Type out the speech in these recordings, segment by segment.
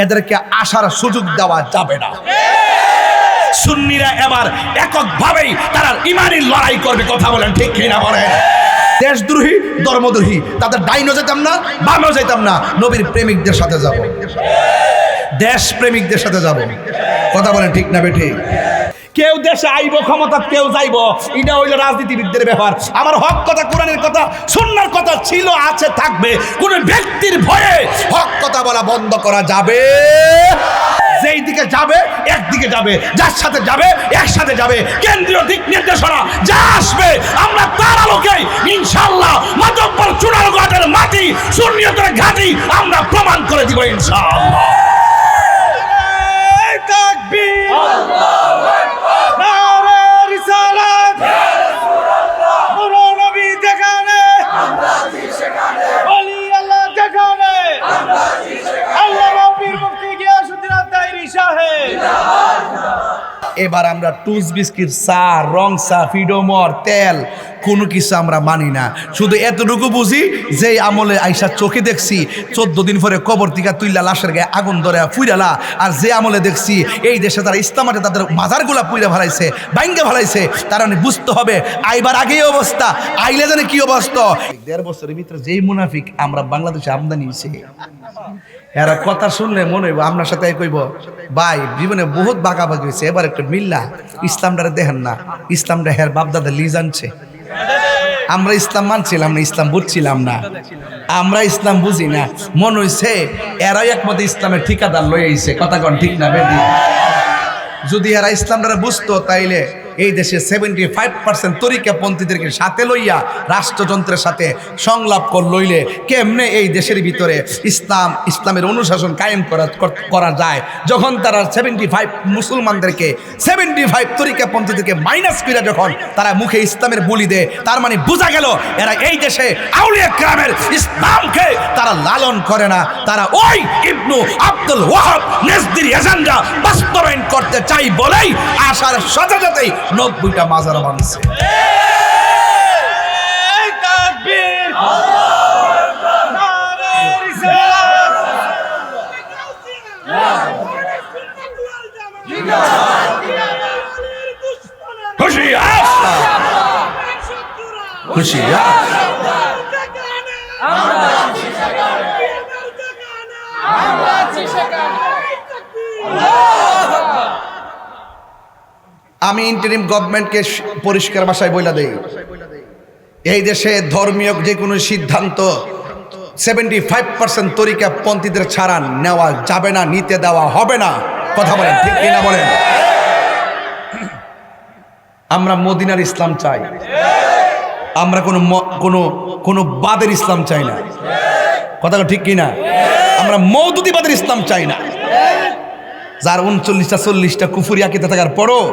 এদেরকে আসার সুযোগ দেওয়া যাবে না। সুন্নিরা এবার এককভাবেই তারা ইমানি লড়াই করবে। কথা বলেন ঠিক কিনা বলেন? দেশদ্রোহী, ধর্মদ্রোহী, তাদের ডাইনও যেতাম না, বামেও যেতাম না, নবীর প্রেমিকদের সাথে যাব, দেশ প্রেমিকদের সাথে যাব। কথা বলেন ঠিক না বেঠি? কেউ দেশে আইব ক্ষমতা, কেউ যাইব, এটা হইল রাজনীতিবিদদের ব্যাপার। আমার হক কথা, কোরআনের কথা, সুন্নাহর কথা ছিল, আছে, থাকবে। কোন ব্যক্তির ভয়ে হক কথা বলা বন্ধ করা যাবে। যেই দিকে যাবে একদিকে যাবে, যার সাথে যাবে একসাথে যাবে। কেন্দ্রীয় দিক নির্দেশনা যা আসবে আমরা তার আলোকে ইনশাআল্লাহ মাতব্বর চূড়ার ঘাটের মাটি সুন্নিয়তের ঘাটি আমরা প্রমাণ করে দিব ইনশাআল্লাহ। তাকবীর, আল্লাহু আকবার, নারে রিসালাত, ইয়া রাসূলুল্লাহ, নূর নবী যেখানে আমরা আছি সেখানে, ওলি আল্লাহ যেখানে আমরা আছি সেখানে, আল্লাহ নবীর মুক্তি গিয়াসউদ্দিন আত-তাইরি সাহেব জিন্দাবাদ। এবার আমরা টুস বিস্কিট, চা, রং চা, ফিডোমর, তেল কোনো কিছু আমরা মানি না। শুধু এতটুকু বুঝি যে আমলে আইসা চোখে দেখছি 14 দিন পরে কবর থেকে তুইলা লাশের গায়ে আগুন ধরে ফুইরালা। আর যে আমলে দেখছি এই দেশে তারা ইসলামাতে তাদের মাজারগুলা পুইরা ফেলাইছে, বাইঙ্গে ফেলাইছে, তারা বুঝতে হবে আইবার আগেই অবস্থা, আইলে জানে কি অবস্থা। 1.5 বছরের ভিতরে যেই মুনাফিক আমরা বাংলাদেশে আমদানি হয়েছে, এরা কথা শুনলে মনে হইব আপনার সাথে কইব, ভাই জীবনে বহুত বাঁকাবাকি হয়েছে, এবার একটু মিল্লা ইসলামটারে দেখেন না, ইসলামটা হের বাপদাদা লিজ আনছে। আমরা ইসলাম মানছিলাম না, ইসলাম বুঝছিলাম না, আমরা ইসলাম বুঝি না। মনে হইছে এরাই একমতে ইসলামের ঠিকাদার লয়ে আইছে। কথা কন ঠিক না বেদি? যদি এরা ইসলামটা বুঝতো তাইলে এই দেশে 75% তরিকাপন্থীদেরকে সাথে লইয়া রাষ্ট্রযন্ত্রের সাথে সংলাপ লইলে কেমনে এই দেশের ভিতরে ইসলামের অনুশাসন কায়েম করা যায়। যখন তারা 75 মুসলমানদেরকে 75 তরিকাপন্থীদেরকে মাইনাস করে যখন তারা মুখে ইসলামের বলি দেয়, তার মানে বোঝা গেল এরা এই দেশে আউলিয়া কেরামের ইসলামকে তারা লালন করে না। তারা ওই ইবনু আব্দুল ওয়াহাব নেজদির এজেন্ডা বাস্তবায়ন করতে চাই বলেই আসার সাথে সাথেই 90টা মাজার বানছে। তাকবীর, আল্লাহু আকবার, নারে রিসালাত, হুশিয়ার হুশিয়ার, আমরা আছি সেখানে, আমরা আছি সেখানে। আমি ইন্টারিম গভর্নমেন্টকে পরিষ্কার ভাষায় বইলা দেই, এই দেশে ধর্মীয় যে কোনো সিদ্ধান্ত 75% তরিকাপন্থীদের ছাড়া নেওয়া যাবে না, নিতে দেওয়া হবে না। কথা বলেন ঠিক কিনা বলেন? আমরা মদিনার ইসলাম চাই, আমরা কোনো বাদের ইসলাম চাই না। কথা ঠিক কিনা? আমরা মওদুদিবাদের ইসলাম চাই না। যার 39টা 40টা কুফরি আকিদা থাকার পরও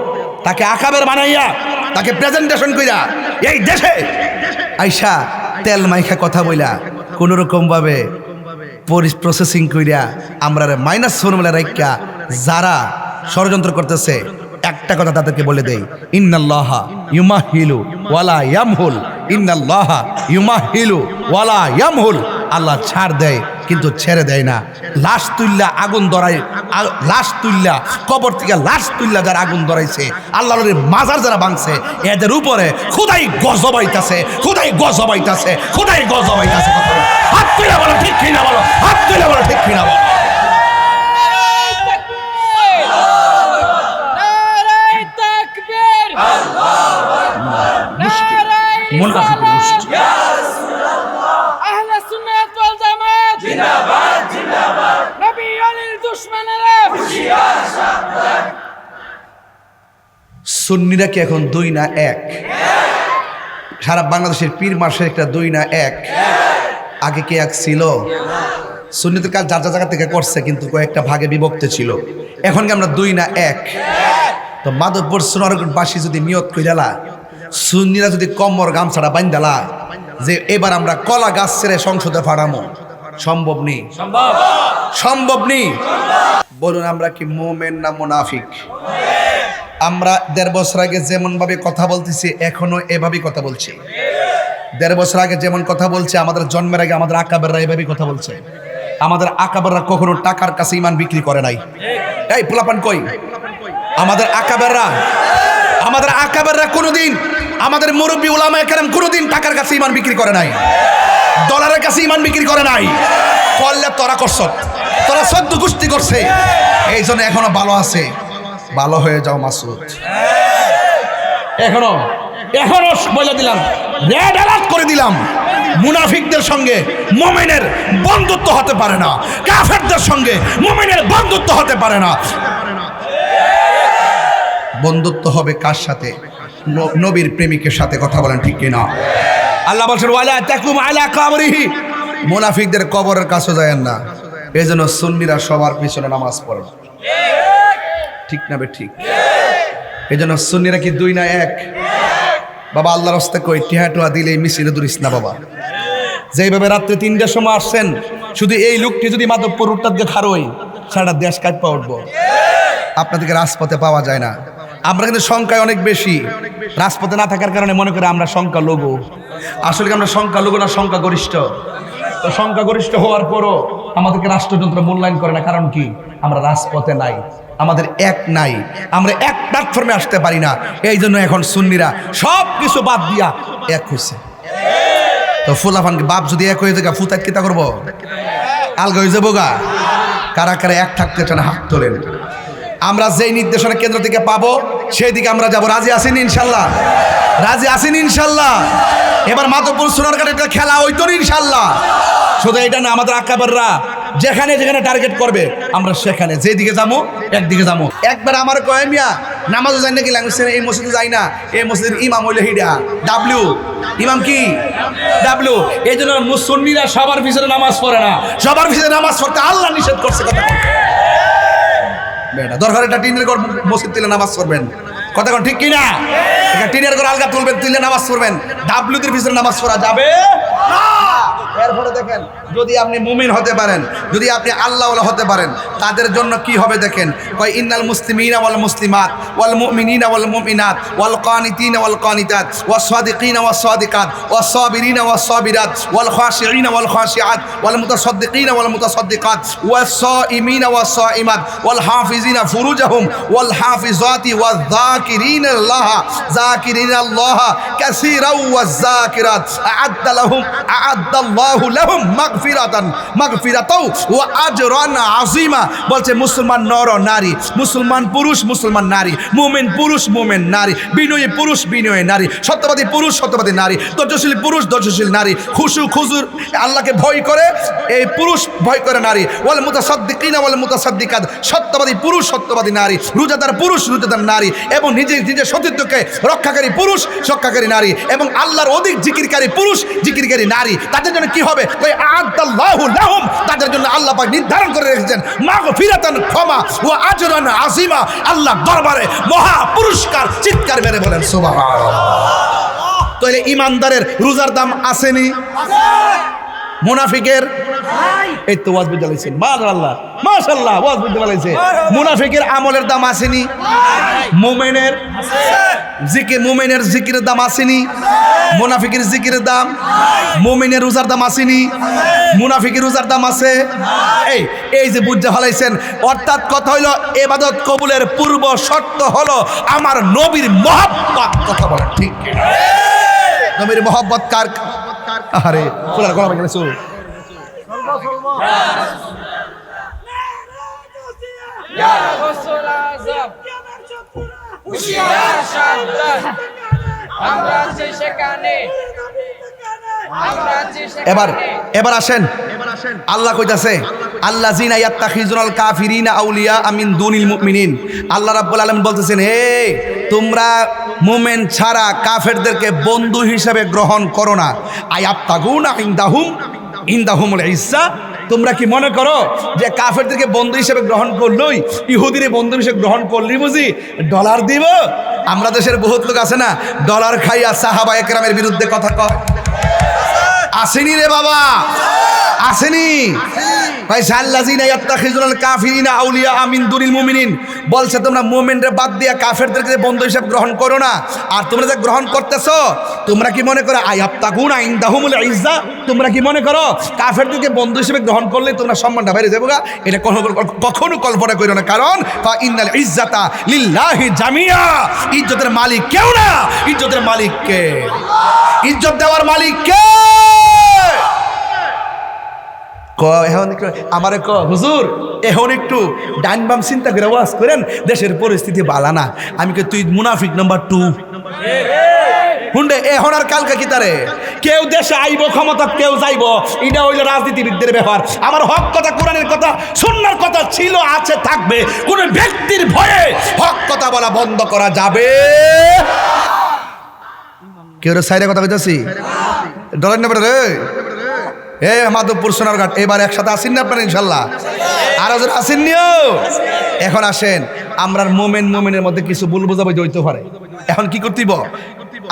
তাকে আকাবের বানাইয়া, তাকে প্রেজেন্টেশন কইরা এই দেশে আইসা তেল মাইখা কথা বইলা কোনো রকম ভাবে প্রসেসিং কইরা আমরা মাইনাস ফর্মুলা রাইখা যারা ষড়যন্ত্র করতেছে, একটা কথা তাদেরকে বলে দেই, ইন্নাল্লাহা ইউমাহিলু ওয়ালা ইয়ামহুল, ইন্নাল্লাহা ইউমাহিলু ওয়ালা ইয়ামহুল। আল্লাহ ছাড় দেয় কিন্তু ছেড়ে দেয় না। লাশ তুল্লা আগুন ধরায়, লাশ তুল্লা কবর থেকে লাশ তুল্লা যারা আগুন ধরাইছে, আল্লাহর মাজার যারা ভাঙছে, এদের উপরে খোদাই গজব হইতাছে, খোদাই গজব হইতাছে, খোদাই গজব হইতাছে। হাত তুলে বলো ঠিক কিনা বলো, হাত তুলে বলো ঠিক কিনা বলো। সুন্নিরা কি এখন 2 না 1? সারা বাংলাদেশের পীর মার্শাল একটা 2 না 1? আগে কি 1 ছিল? সুন্নিদের কাজ যার যার জায়গা থেকে করছে, কিন্তু কয়েকটা ভাগে বিভক্ত ছিল। এখন কি আমরা 2 না 1? তো মাধবপুর সোনারগঞ্জবাসী যদি নিয়ত কইরালা, সুন্নিরা যদি কম্বর গামছাড়া বাইন্দালা যে এবার আমরা কলা গাছ ছেড়ে সংসদে ফাড়ামো, সম্ভব নেই? সম্ভব নেই। বলুন আমরা কি মুমিন না মুনাফিক? আমরা 1.5 বছর আগে যেমন ভাবে কথা বলতেছি এখনো এভাবেই কথা বলছি। 1.5 বছর আগে যেমন কথা বলছে, আমাদের জন্মের আগে আমাদের আকাবেররা এভাবেই কথা বলছে। আমাদের আকাবেররা কখনো টাকার কাছে ইমান বিক্রি করে নাই। এই পোলাপান কই? আমাদের আকাবেররা কোনোদিন, আমাদের মুরব্বী উলামায়ে কেরাম কোনোদিন টাকার কাছে ইমান বিক্রি করে নাই, ডলারের কাছে ইমান বিক্রি করে নাই। করলে তোরা করছ, তোরা সদ্য গোষ্ঠী করছে, এই জন্য এখনো ভালো আছে। ভালো হয়ে যাও মাসুদ। এখনো বলে দিলাম, রেড অ্যালার্ট করে দিলাম, মুনাফিকদের সঙ্গে মুমিনের বন্ধুত্ব হতে পারে না, কাফেরদের সঙ্গে মুমিনের বন্ধুত্ব হতে পারে না। বন্ধুত্ব হবে কার সাথে? নবীর প্রেমিকের সাথে। কথা বলেন ঠিক কিনা? আল্লাহ বলছেন ওয়ালা তাকুম আলা কবরিহি, মুনাফিকদের কবরের কাছে যায়েন না। এই জন্য সুন্নিরা সবার পিছনে নামাজ পড়ে। ঠিক না বে ঠিক? এই জন্য সুন্নিরা কি দুই না এক? বাবা আল্লাহর রাস্তে কই টিহাটুয়া দিলে মিছিলে দূরিস না বাবা। যেইভাবে রাত্রে 3টার সময় আসছেন, শুধু এই লোকটি যদি মাধবপুর রুটটা দিয়ে খারোই, সারা দেশ কাঁপা উঠবো। আপনাদেরকে রাজপথে পাওয়া যায় না। আমরা কিন্তু সংখ্যায় অনেক বেশি, রাজপথে না থাকার কারণে মনে করি আমরা সংখ্যা লঘু। আসলে আমরা সংখ্যা লঘু না, সংখ্যা গরিষ্ঠ। তো সংখ্যা গরিষ্ঠ হওয়ার পরও আমাদেরকে রাষ্ট্রযন্ত্র মূল্যায়ন করে না। কারণ কি? আমরা রাজপথে নাই, আমাদের এক নাই, আমরা এক প্ল্যাটফর্মে আসতে পারি না। এই জন্য এখন সুন্নিরা সব কিছু বাদ দিয়া এক হয়েছে। তো ফুলাফানকে বাপ যদি এক হয়ে যায়, ফুতাত কিতা করবো? আলগা হয়ে যাবো গা। কারা কারা এক থাকতে চান হাত তোলেন। আমরা যেই নির্দেশনা কেন্দ্র থেকে পাবো সেই দিকে আমরা যাবো। রাজি আছেন ইনশাল্লাহ? রাজি আছেন ইনশাল্লাহ? এবার মাধবপুর সোনারঘাটে একটা খেলা হইতো ইনশাল্লাহ। শুধু এটা না, আমাদের আকাবেররা যেখানে যেখানে টার্গেট করবে আমরা সেখানে যেদিকে যাবো একদিকে যাবো। একবার আমার কয় মিয়া নামাজও যাই নাকি লাগছে, এই মসজিদে যাই না, এই মসজিদের ইমাম হইলে হিডা ডাব্লিউ ইমাম কি ডাব্লিউ। এই জন্য মুসল্লিরা সবার পিছনে নামাজ পড়ে না, সবার পিছনে নামাজ পড়তে আল্লাহ নিষেধ করছে। কথা বেটা দরকার একটা টিনের ঘর মসজিদ তুলে নামাজ পড়বেন। কথা কোন ঠিক কিনা? এটা টিনের ঘর আলগা তুলবেন, তুলে নামাজ পড়বেন। ডাব্লিউদের পিছনে নামাজ পড়া যাবে না। এরপরে দেখেন, যদি আপনি মুমিন হতে পারেন, যদি আপনি আল্লাহওয়ালা হতে পারেন, তাদের জন্য কি হবে দেখেন। কয় ইন্নাল মুসলিমিনা ওয়াল মুসলিমাত ওয়াল মুমিনিনা ওয়াল মুমিনাত ওয়াল কানিতিনা ওয়াল কানিতাত ওয়াস সাদিকিনা ওয়াস সাদিকাত ওয়াস সাবিরিনা ওয়াস সাবিরাত ওয়াল খাশিঈনা ওয়াল খাশিআত ওয়াল মুতাসাদ্দিকিনা ওয়াল মুতাসাদ্দিকাত ওয়াস সাইমিনা ওয়াস সাইমাত ওয়াল হাফিজিনা ফুরুজাহুম ওয়াল হাফিজাতি ওয়াজ যাকিরিনা আল্লাহ কাসীরাও ওয়াজ যাকিরাত আ'আদ্দাল্লাহু লাহুম মাগফিরাতাও ওয়া আজরান আযীমা। বলছে মুসলমান নর নারী, মুসলমান পুরুষ মুসলমান নারী, মুমিন পুরুষ মুমিন নারী, বিনয়ী পুরুষ বিনয়ী নারী, সত্যবাদী পুরুষ সত্যবাদী নারী, ধৈর্যশীল পুরুষ ধৈর্যশীল নারী, খুজুর আল্লাহকে ভয় করে এই পুরুষ ভয় করে নারী, ওয়াল মুতাসাদ্দিকিনা ওয়াল মুতাসাদ্দিকাত, সত্যবাদী পুরুষ সত্যবাদী নারী, রোজাদার পুরুষ রোজাদার নারী, এবং নিজের সতীত্বকে রক্ষাকারী পুরুষ রক্ষাকারী নারী, এবং আল্লাহর অধিক জিকিরকারী পুরুষ জিকিরকারী নারী। তাদের জন্য কি হবে? ওই আ'আদ্দাল্লাহু লাহুম, তাদের জন্য আল্লাহ পাক নির্ধারণ করে রেখেছেন মাগফিরাতান, ক্ষমা, ওয়া আজরান আযীমা, আল্লাহ দরবারে মহা পুরস্কার। চিৎকার মেরে বলেন সুবহানাল্লাহ। তাহলে ইমানদারের রোজার দাম আসেনি? মুনাফিকের এই তো ওয়াজ বুঝতে পারছেন, মাশাআল্লাহ মাশাআল্লাহ, ওয়াজ বুঝতে পারছেন। মুনাফিকের আমলের দাম আসেনি? মুমিনের মুমিনের জিকিরের দাম আসেনি? মুনাফিকের জিকিরের দাম, মুমিনের রোজার দাম আসেনি? মুনাফিকের রোজার দাম আছে? এই যে বুঝতে ফেলাইছেন। অর্থাৎ কথা হইল ইবাদত কবুলের পূর্ব শর্ত হলো আমার নবীর মহব্বত। কথা বলেন ঠিক কিনা? নবীর মহব্বত কার? আরে ফুলার গলা ভেঙে গেছে। এবার আসেন, আল্লাহ কইতাছে আল্লাযিনা ইয়াত্তাখিজুনাল কাফিরিনা আউলিয়া মিন দুনিল মুমিনিন। আল্লাহ রাব্বুল আলামিন বলতেছেন, হে তোমরা মুমিন ছাড়া কাফেরদেরকে বন্ধু হিসেবে গ্রহণ করো না। আয়াবতাগুনা ইনদাহুমুল ইজ্জা, তোমরা কি মনে করো যে কাফেরদেরকে বন্ধু হিসেবে গ্রহণ করলই, ইহুদিরে বন্ধু হিসেবে গ্রহণ করলি বুঝি ডলার দিব? আমরা দেশের বহুত লোক আছে না, ডলার খাইয়া সাহাবা একরামের বিরুদ্ধে কথা কয়। আসেনি রে বাবা, আসেনি? বলছে তোমরা মুমিনরে বাদ দিয়া কাফেরদেরকে বন্ধু হিসেবে গ্রহণ করো না। আর তোমরা যে গ্রহণ করতেছো, তোমরা কি মনে করো আয়াবতাগুনা ইনদাহুমুল ইজ্জা? তোমরা কি মনে করো কাফেরদেরকে বন্ধু হিসেবে গ্রহণ করলে তোমরা সম্মানটা বাইরে যাবে? এটা কখনো কল্পনা করো না। কারণ ইন্নাল ইজ্জাতা লিল্লাহি জামিয়া, ইজ্জতের মালিক কেউ না, ইজ্জতের মালিক কে? ইজ্জত দেওয়ার মালিক কে? আমারে হুজুর এখন একটু ডান বাম চিন্তা করে ওয়াজ করেন, দেশের পরিস্থিতি বালা না। আমি কে তুই মুনাফিক নাম্বার 2 হুন্ডে এখন আর কালকে কি তারে কেউ দেশে আইব ক্ষমতা, কেউ যাইব, এটা হইলো রাজনীতিবিদদের ব্যাপার। আমার হক কথা, কোরআনের কথা, সুন্নাহর কথা ছিল, আছে, থাকবে। কোন ব্যক্তির ভয়ে হক কথা বলা বন্ধ করা যাবে? কেউ সাইডে কথা কইতাছি ডলার নেবে রে। মাধবপুর সোনারঘাট এবার একসাথে আসেন না আপনারা ইনশাল্লাহ? আরো যারা আসেননিও এখন আসেন। আমরা মোমেনের মধ্যে কিছু ভুল বোঝাবুঝি হইতে পারে। এখন কি করতেইব?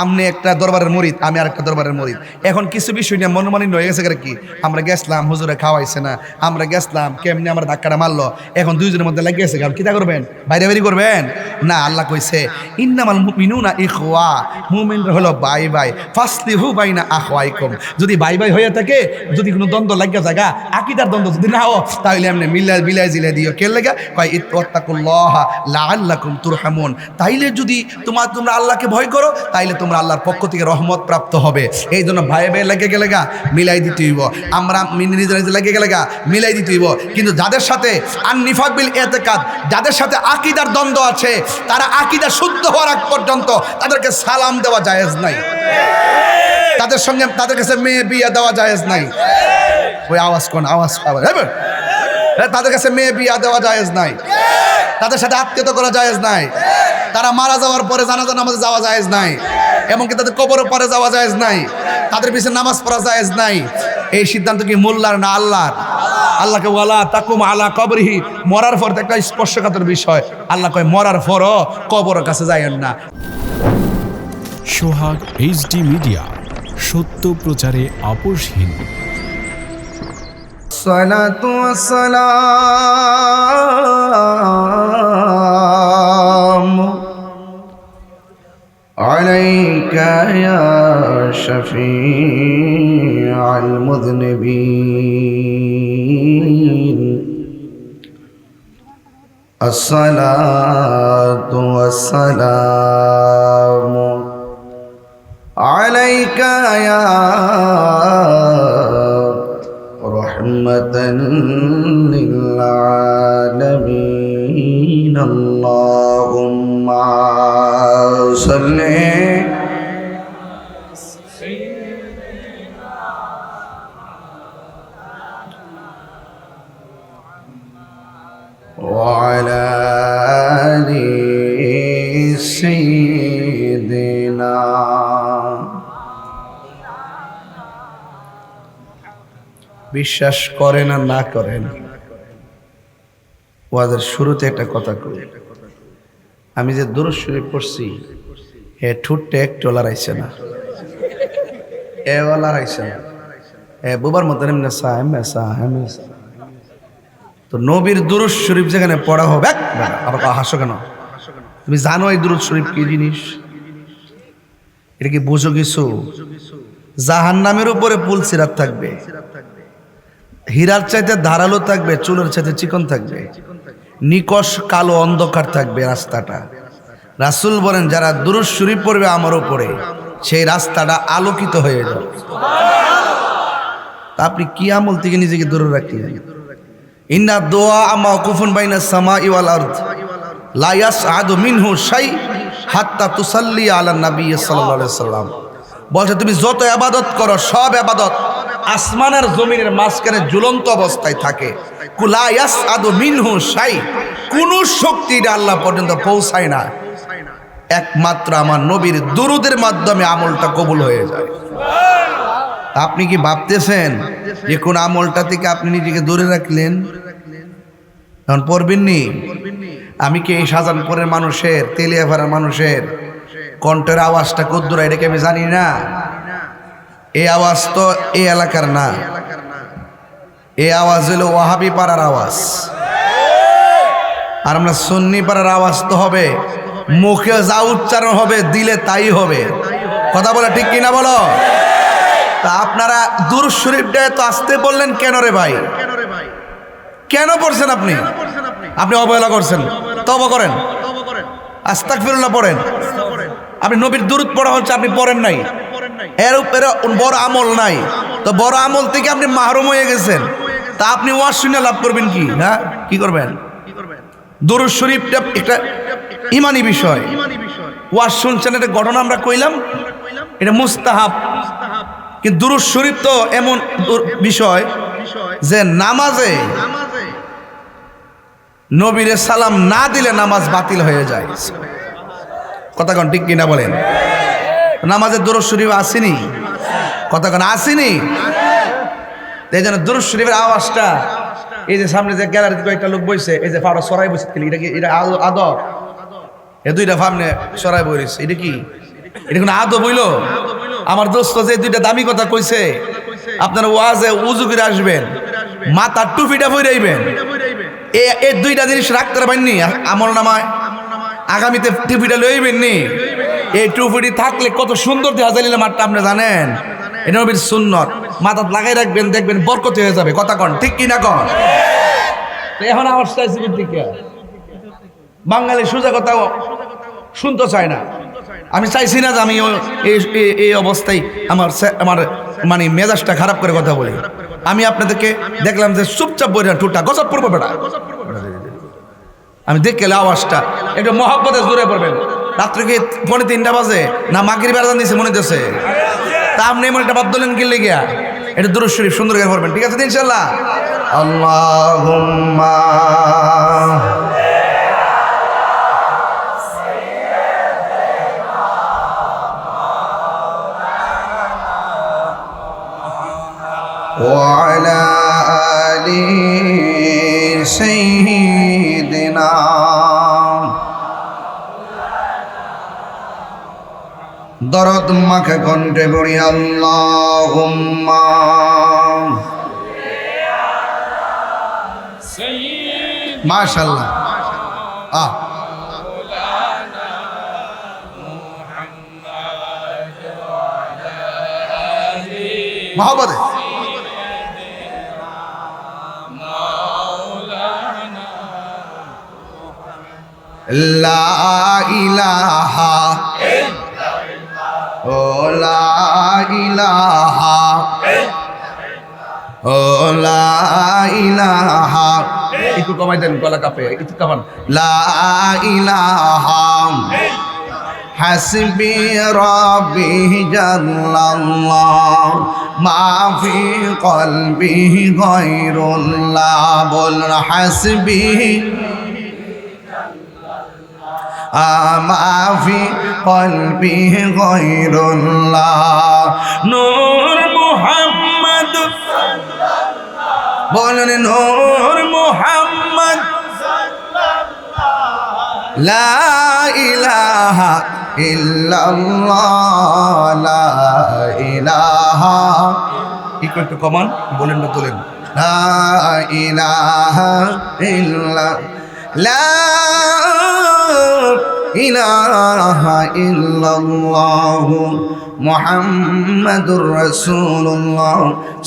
আপনি একটা দরবারের মুরিদ, আমি আর একটা দরবারের মুরিদ। এখন কিছু বিষয় নিয়ে মনোমালিন্য হয়ে গেছে কি? আমরা গেছলাম, হুজুরে খাওয়াইছে না, আমরা গেছলাম, কেমনি আমরা ধাক্কাটা মারলো, এখন দুইজনের মধ্যে লেগে গেছে। কিতা করবেন? বাইরে বাইরে করবেন না? আল্লাহ কইছে ইন্নামাল মুমিনুনা ইখওয়া, মুমিনরা হলো ভাই ভাই, ফাসলিহু বাইনা আখওয়াইকুম। যদি ভাই ভাই হয়ে থাকে, যদি কোনো দ্বন্দ্ব লাগিয়া জায়গা, আকীদার দ্বন্দ্ব যদি না হয়, তাহলে এমনি বিলাই জিলাই দিও। কে লাগা? কয় ইত্তাকুল্লাহ লাআল্লাকুম তুরহামুন। তাইলে যদি তোমরা আল্লাহকে ভয় করো, তাইলে তোমরা আল্লাহর পক্ষ থেকে রহমত প্রাপ্ত হবে। এই জন্য ভাই ভাই লেগে গেলে গা মিলাই দিতে হইব। আমরা নিজেরা লেগে গেলে গা মিলাই দিতে হইব। কিন্তু যাদের সাথে আন-নিফাক বিল ইতিকাদ, যাদের সাথে আকীদার দ্বন্দ্ব আছে, তারা আকীদা শুদ্ধ হওয়ার আগ পর্যন্ত তাদেরকে সালাম দেওয়া জায়েজ নাই। তাদের সঙ্গে তাদের কাছে মেয়ে বিয়ে দেওয়া জায়েজ নাই। ওই আওয়াজ কোন আওয়াজ পাবে? তাদের কাছে মেয়ে বিয়ে দেওয়া জায়েজ নাই। তাদের সাথে আত্মীয়তা করা জায়েজ নাই। তারা মারা যাওয়ার পরে জানাজা নামাজে যাওয়া জায়েজ নাই। এমনকি তাদের কবরের পরে যাওয়া জায়েজ নাই। তাদের পিছনে নামাজ পড়া জায়েজ নাই। এই সিদ্ধান্ত কি মোল্লার না আল্লাহর? আল্লাহকে ওয়ালা তাকুম আলা কবরিহি, মরার পর একটা স্পর্শকাতর বিষয়। আল্লাহ কয় মরার পরও কবরের কাছে যায়েন না। সোহাগ HD মিডিয়া, সত্য প্রচারে আপোষহীন। সালাতু ওয়াসসালাম আলাইকা ইয়া শাফিআল মুযনিবিন। আসসালাতু ওয়াসসালামু আলাইকা ইয়া রহমাতান লিল আলামিন। আল্লাহুম্মা সাল্লি ওয়া আলা আলি সাইয়্যিদিনা। বিশ্বাস করেন আর না করেন, ওয়াজের শুরুতে একটা কথা কই। আমি যে দুরূদ শরীফ পড়ছি, এ ঠুটে একটু লড়াইছে না, এ লড়াইছে না, এ বুবার মতো এমনি তো নবীর দুরূদ শরীফ যেখানে পড়া হবে, আবার হাসো কেন? তুমি জানো এই দুরূদ শরীফ কি জিনিস? এটা কি বুঝো কিছু? জাহান্নামের উপরে পুল সিরাত থাকবে, হীরার চাইতে ধারালো থাকবে, চুলের চাইতে চিকন থাকবে, নিকশ কালো অন্ধকার থাকবে রাস্তাটা। রাসূল বলেন যারা দুরূদ শরীফ পড়বে আমার উপরে, সেই রাস্তাটা আলোকিত হয়ে যাবে। আপনি কি আমল থেকে নিজেকে দূরে রাখলেন? ইন্না দুআ মাওকুফুন বাইনাস সামাই ওয়াল আরদ লা ইয়াসআদু মিনহু শাই হাত্তা তুসাল্লি আলা নবী সাল্লাল্লাহু আলাইহি ওয়াসাল্লাম। বলছে তুমি যত ইবাদত করো, সব ইবাদত আসমান আর জমিনের মাঝখানে ঝুলন্ত অবস্থায় থাকে। কুলা ইয়াসআদু মিনহু শাই, কোন শক্তি আল্লাহ পর্যন্ত পৌঁছায় না, একমাত্র আমার নবীর দুরূদের মাধ্যমে আমলটা কবুল হয়ে যায়। আপনি কি ভাবতেছেন যে কোন আমলটা থেকে আপনি নিজেকে দূরে রাখলেন? এখন পড়বেন নি? আমি কি এই শাহজাহানপুরের মানুষের, তেলিয়াপাড়ার মানুষের কণ্ঠের আওয়াজটা কদ্দুর, এটাকে আমি জানি না? এই আওয়াজ তো এই এলাকার না, এই আওয়াজ হলো ওয়াহাবি পাড়ার আওয়াজ, আর আমরা সুন্নি পাড়ার আওয়াজ তো হবে, মুখে যা উচ্চারণ হবে দিলে তাই হবে। কথা বলে ঠিক কিনা বলো? তা আপনারা দুরূদ শরীফটা তো আসতে বললেন কেন রে ভাই? কেন পড়ছেন আপনি? আপনি অবহেলা করছেন, তওবা করেন, আস্তাগফিরুল্লাহ পড়েন। আপনি নবীর দুরূদ পড়া হচ্ছে, আপনি পড়েন নাই, এর উপরে বড় আমল নাই, তো বড় আমল থেকে আপনি মাহরুম হয়ে গেছেন। তা আপনি ওয়াজ শুনে লাভ করবেন কি? হ্যাঁ, কি করবেন? দুরূদ শরীফটা একটা ইমানি বিষয়। ওয়াজ শুনছেন, এটা ঘটনা আমরা কইলাম, এটা মুস্তাহাব। কিন্তু দুরূদ শরীফ তো এমন বিষয় যে নামাজে নবীরে সালাম না দিলে নামাজ বাতিল হয়ে যায়। কথা কোন ঠিক কিনা বলেন? নামাজে দুরূদ শরীফ আসেনি, কথা কোন আসেনি। এই জন্য দুরূদ শরীফের আওয়াজটা, এই যে সামনে যে গ্যালারিতে কয়েকটা লোক বইছে, এই যে ফাড়া সরাই বসে, এটা কি? এটা আদব? এ দুইটা সামনে সরাই বইছে, এটা কি? এটা কোনো আদব হইল? আমার দোস্ত যে দুইটা দামি কথা কইছে, আপনারা ওয়াজে উজু করে আসবেন, মাথার টুপিটা বইরাইবেন, এই দুইটা জিনিস রাখতে পারেননি আমল নামায়, আগামীতে টুপিটা লইবেন নি। এই টুপিটি থাকলে কত সুন্দর দেখা যায় মাঠটা, আপনি জানেন? এটা নবীর সুন্নত, মাথা লাগাই রাখবেন, দেখবেন বরকত হয়ে যাবে। কথা কন ঠিক কিনা কন? এখন আমার বাঙালি সোজা কথা শুনতে চায় না। আমি চাইছি না যে আমি এই অবস্থায় আমার মানে মেজাজটা খারাপ করে কথা বলি। আমি আপনাদেরকে দেখলাম যে চুপচাপ বই টুটা গজব পড়বো বেটা, আমি দেখে আওয়াজটা একটু মহব্বতে জোরে পড়বেন। রাত্রে কি 3:30 বাজে না মাগরিব আজান দিছে মনে হচ্ছে? তা আপনি এমন একটা বাদ দিলেন কি লেগিয়া? এটা দুরূদ শরীফ সুন্দর করে পড়বেন, ঠিক আছে ইনশাআল্লাহ? আল্লাহুম্মা وعلى آل سيدنا দরদ মাখা কণ্ঠে পড়ি আল্লাহুম্মা মাশাআল্লাহ। মহব্বতে লা ইলাহা ও লা ইলাহা ও লা ইলাহা, একটু কমাই দেন, গলা কাঁপে, একটু কমান। লা ইলাহা হাসবি রাব্বি জাল্লাল্লাহ মা ফি কলবি গায়রুল্লাহ। বল হাসবি মাফি কলবি গায়রুল্লাহ। নূর মুহাম্মদ, বলেন নূর মুহাম্মদ, লা ইলাহা ইল্লাল্লাহ, লা ইলাহা, একটু কমান বলেন না, তোলেন, লা ইলাহা ইল্লাল্লাহ, লা ইলাহা ইল্লাল্লাহ মুহাম্মাদুর রাসূলুল্লাহ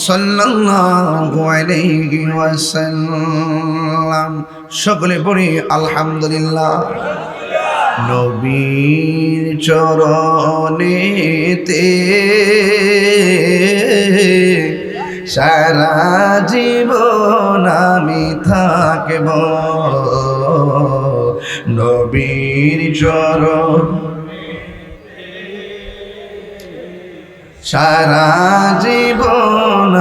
সাল্লাল্লাহু আলাইহি ওয়াসাল্লাম। সকলে পড়ি আলহামদুলিল্লাহ। নবীর চরণেতে সারা জীবন আমি থাকব, নবীর চরণ সারা জীবন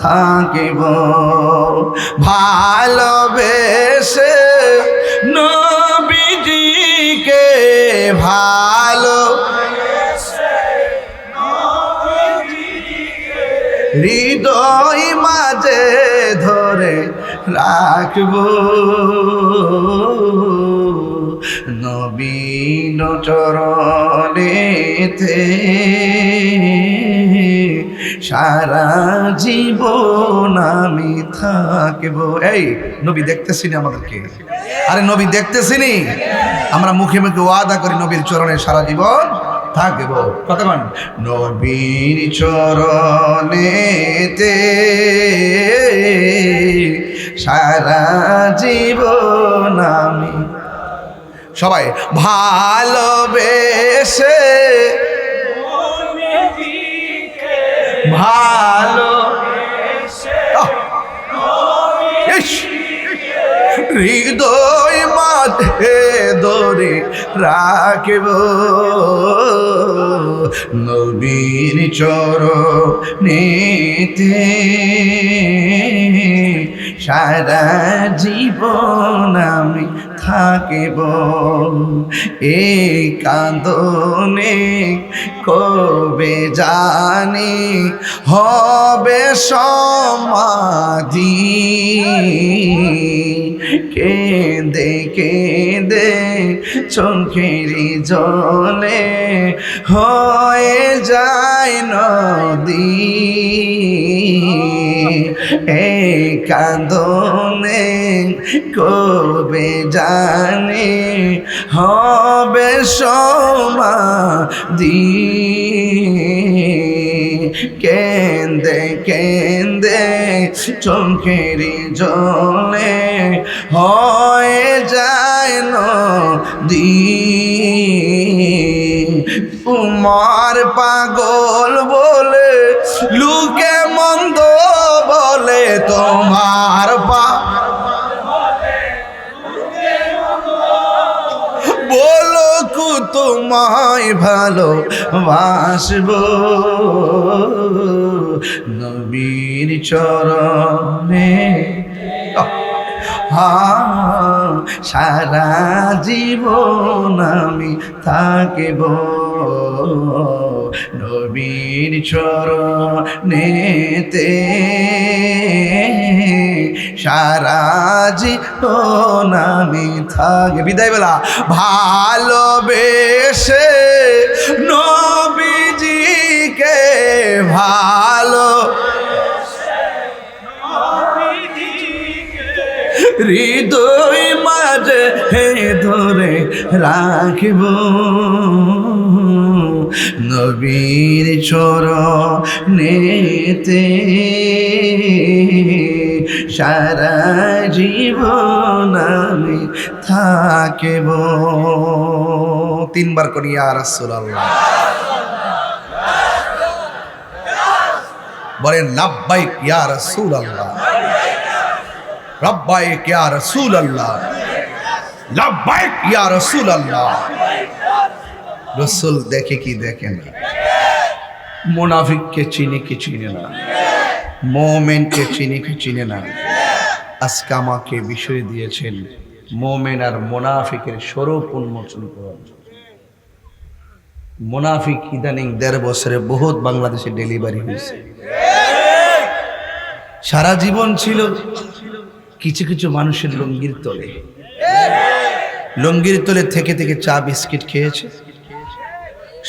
থাকিব, ভালোবেসে নবীজিকে ভালো হৃদয় মাঝে ধরে রাখব, নবীন চরণেতে সারা জীবন আমি থাকবো। এই নবী দেখতেছি না আমাদেরকে? আরে নবী দেখতেছি নি? আমরা মুখে মুখে ওয়াদা করি নবীর চরণে সারা জীবন থাকবো। কতক্ষণ? নবীর চরণেতে সারা জীবন আমি। সবাই ভালোবেসে ভালো ইস, হৃদয় মাঝে ধরে রাখব নবীর চরণেতে সারা জীবন আমি থাকিব। এই কাঁদনে কবে জানি হবে সমাধি, কেঁদে কেঁদে চোখের জলে হয়ে যায় নদী। এই কাঁদনে কবে জানি হবে সমাধি, কেঁদে কেঁদে চোখের জলে হয়ে যায় নদী। তোমার পাগল বলে লোকে মন্দ বলে, তোমার বলো কু তোমায় ভালো বাসবো নবীর চরণে সারা জীবন আমি থাকিব নবীর চরণেতে সারা জীবন আমি থাকি। বিদায় বেলা ভালোবেসে নবীজিকে ভালো হৃদয় মাঝে ধরে রাখিব নবীর চরণেতে সারা জীবন আমি থাকিব। তিনবার করি ইয়া রাসূলুল্লাহ। বলেন লাব্বাইক ইয়া রাসূলুল্লাহ, লাব্বাইক ইয়া রাসূলুল্লাহ, লাব্বাইক ইয়া রাসূলুল্লাহ। রাসূল দেখে কি দেখে না? মুনাফিককে চিনি কি চিনে না, মুমিনকে চিনি কি চিনে না। আজকে আমাকে বিষয় দিয়েছেন মুমিন আর মুনাফিকের স্বরূপ উন্মোচন করার। মুনাফিক ইদানিং ১.৫ বছরে বহুত বাংলাদেশে ডেলিভারি হয়েছে। সারা জীবন ছিল কিছু কিছু মানুষের লুঙ্গির তলে, লুঙ্গির তলে থেকে থেকে চা বিস্কিট খেয়েছে।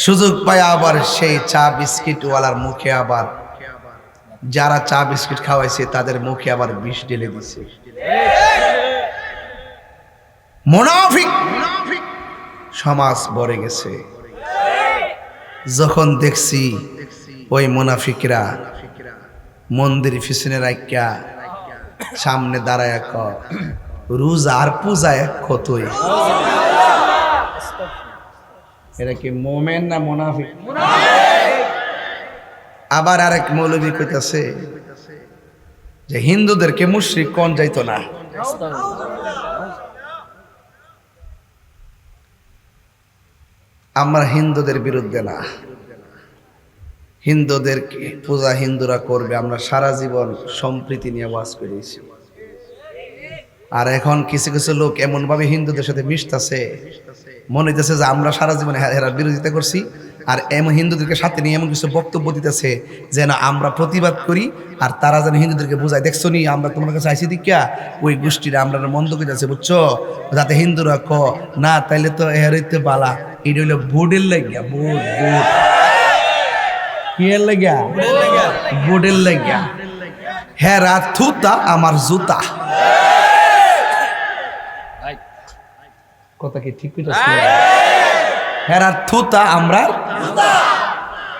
সুযোগ পায় আবার সেই চা বিস্কিট ওয়ালার মুখে আবার যারা চা বিস্কিট খাওয়াইছে তাদের মুখে আবার বিষ ঢেলে দিছে। মুনাফিক সমাজ ভরে গেছে। যখন দেখছি ওই মুনাফিকরা মন্দির পিছনে রাখিয়া সামনে দাঁড়ায় রোজা আর পূজা এক কতই, এরা কি মোমেন না মুনাফিক? আবার আরেক মৌলবী কইতাছে যে হিন্দুদেরকে মুশরিক কোন যাইতো না। আমরা হিন্দুদের বিরুদ্ধে না, হিন্দুদের পূজা হিন্দুরা করবে, আমরা সারা জীবন সম্প্রীতি নিয়ে বাস করেছি। আর এখন কিছু কিছু লোক এমন ভাবে হিন্দুদের সাথে মিশতেছে, মনে হইতেছে যে আমরা সারা জীবন এরা বিরোধিতা করছি, আর এমন হিন্দুদেরকে সাথে নিয়ে এমন কিছু বক্তব্য দিতেছে যেন আমরা প্রতিবাদ করি, আর তারা যেন হিন্দুদেরকে বোঝায়, দেখছো নি আমরা তোমার কাছে আইসি দিকা ওই গোষ্ঠীরা আমরা মন্দ করেছে, বুঝছো, যাতে হিন্দুরা ক না তাইলে তো এর হইতে বালা। এটা হইলো বোর্ডের লাগিয়া, বোর্ড বোর্ড কি এর লাগিয়া, বোর্ডের লাগিয়া। হেরা থুতা আমার জুতা। কথা কি ঠিক কইতাছ? হেরা থুতা আমরা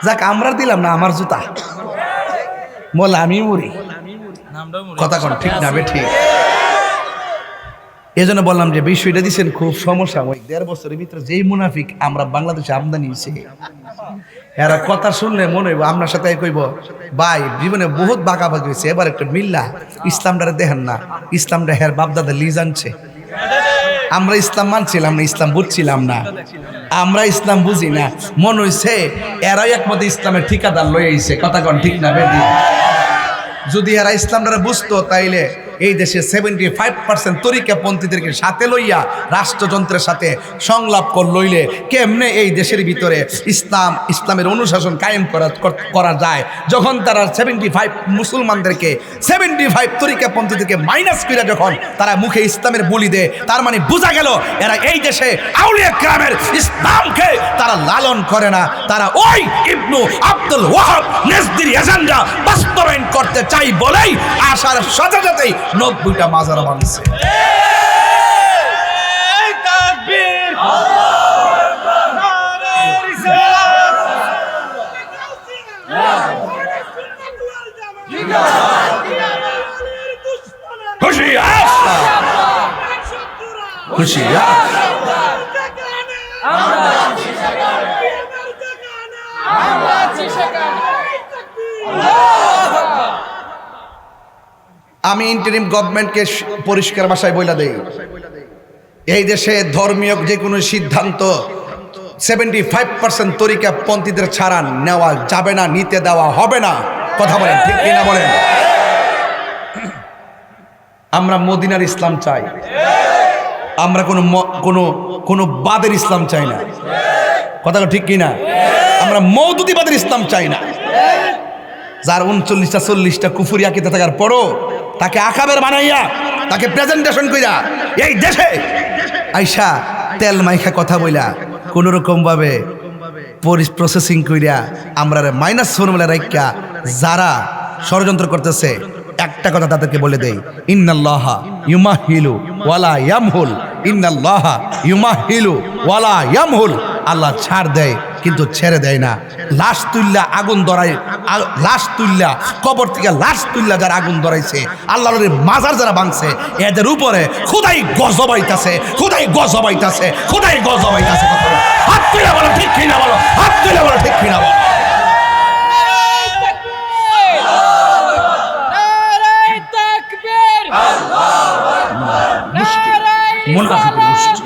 যাক আমরা দিলাম না আমার জুতা, বলে আমি মুড়ি। কথা কোন ঠিক না বে ঠিক? এই জন্য বললাম যে বিষয়টা দিচ্ছেন খুব সমসাময়িক। 1.5 বছরের ভিতরে যেই মুনাফিক আমরা বাংলাদেশে আমদানি হয়েছে, এরা কথা শুনলে মনে হইব আপনার সাথে কইব ভাই জীবনে বহুত বাঁকাবাকি হয়েছে, এবার একটা মিল্লা ইসলামটারে দেখেন না, ইসলামটা হের বাপদাদা লিজ আনছে। আমরা ইসলাম মানছিলাম না, ইসলাম বুঝছিলাম না, আমরা ইসলাম বুঝি না, মনে হইছে এরাই একমতে ইসলামের ঠিকাদার লয়ে আইছে। কথা কন ঠিক না বেদি? যদি এরা ইসলামটা বুঝতো তাইলে এই দেশে 75% তরিকাপন্থীদেরকে সাথে লইয়া রাষ্ট্রযন্ত্রের সাথে সংলাপ লইলে কেমনে এই দেশের ভিতরে ইসলামের অনুশাসন কায়েম করা যায়, যখন তারা 75 মুসলমানদেরকে 75 তরিকাপন্থীদেরকে মাইনাস করে যখন তারা মুখে ইসলামের বলি দেয়, তার মানে বোঝা গেল এরা এই দেশে আউলিয়া কেরামের ইসলামকে তারা লালন করে না, তারা ওই ইবনু আব্দুল ওয়াহাব নেজদির এজেন্ডা বাস্তবায়ন করতে চাই বলেই আসার সাথে সাথেই 90টা মাজার বানছে। তাকবীর, নারে রিসালাত, হুশিয়ার হুশিয়ার। আমি ইন্টারিম গভর্নমেন্টকে পরিষ্কার ভাষায় বইলা দেই, এই দেশে ধর্মীয় যে কোনো সিদ্ধান্ত 75% তরিকাপন্থীদের ছাড়া নেওয়া যাবে না, নিতে দেওয়া হবে না। কথা বলেন ঠিক কিনা বলেন? আমরা মদিনার ইসলাম চাই, আমরা কোনো বাদের ইসলাম চাই না। কথা ঠিক কিনা? আমরা মওদুদিবাদের ইসলাম চাই না, যার 39টা 40টা কুফরি আকিদা থাকার পরও তাকে আকাবের বানাইয়া তাকে প্রেজেন্টেশন কইরা এই দেশে আইসা তেল মাইখা কথা বইলা কোনো রকম ভাবে প্রসেসিং কইরা আমরা মাইনাস ফর্মুলা রাইখা যারা ষড়যন্ত্র করতেছে, একটা কথা তাদেরকে বলে দেই, ইন্নাল্লাহা ইউমাহিলু ওয়ালা ইয়ামহুল, ইন্নাল্লাহা ইউমাহিলু ওয়ালা ইয়ামহুল। আল্লাহ ছাড় দেয় কিন্তু ছেড়ে দেয় না। লাশ তুল্লা আগুন ধরায়, লাশ তুল্লা কবর থেকে লাশ তুল্লা যারা আগুন ধরাইছে, আল্লাহর মাজার যারা ভাঙছে, এদের উপরে খুদাই গজবাইতাছে, খুদাই গজবাইতাছে, খুদাই গজবাইতাছে। হাত তুলে বলো ঠিক কিনা বলো, হাত তুলে বলো ঠিক কিনা বলো। মুনাফিকের মুশরিক।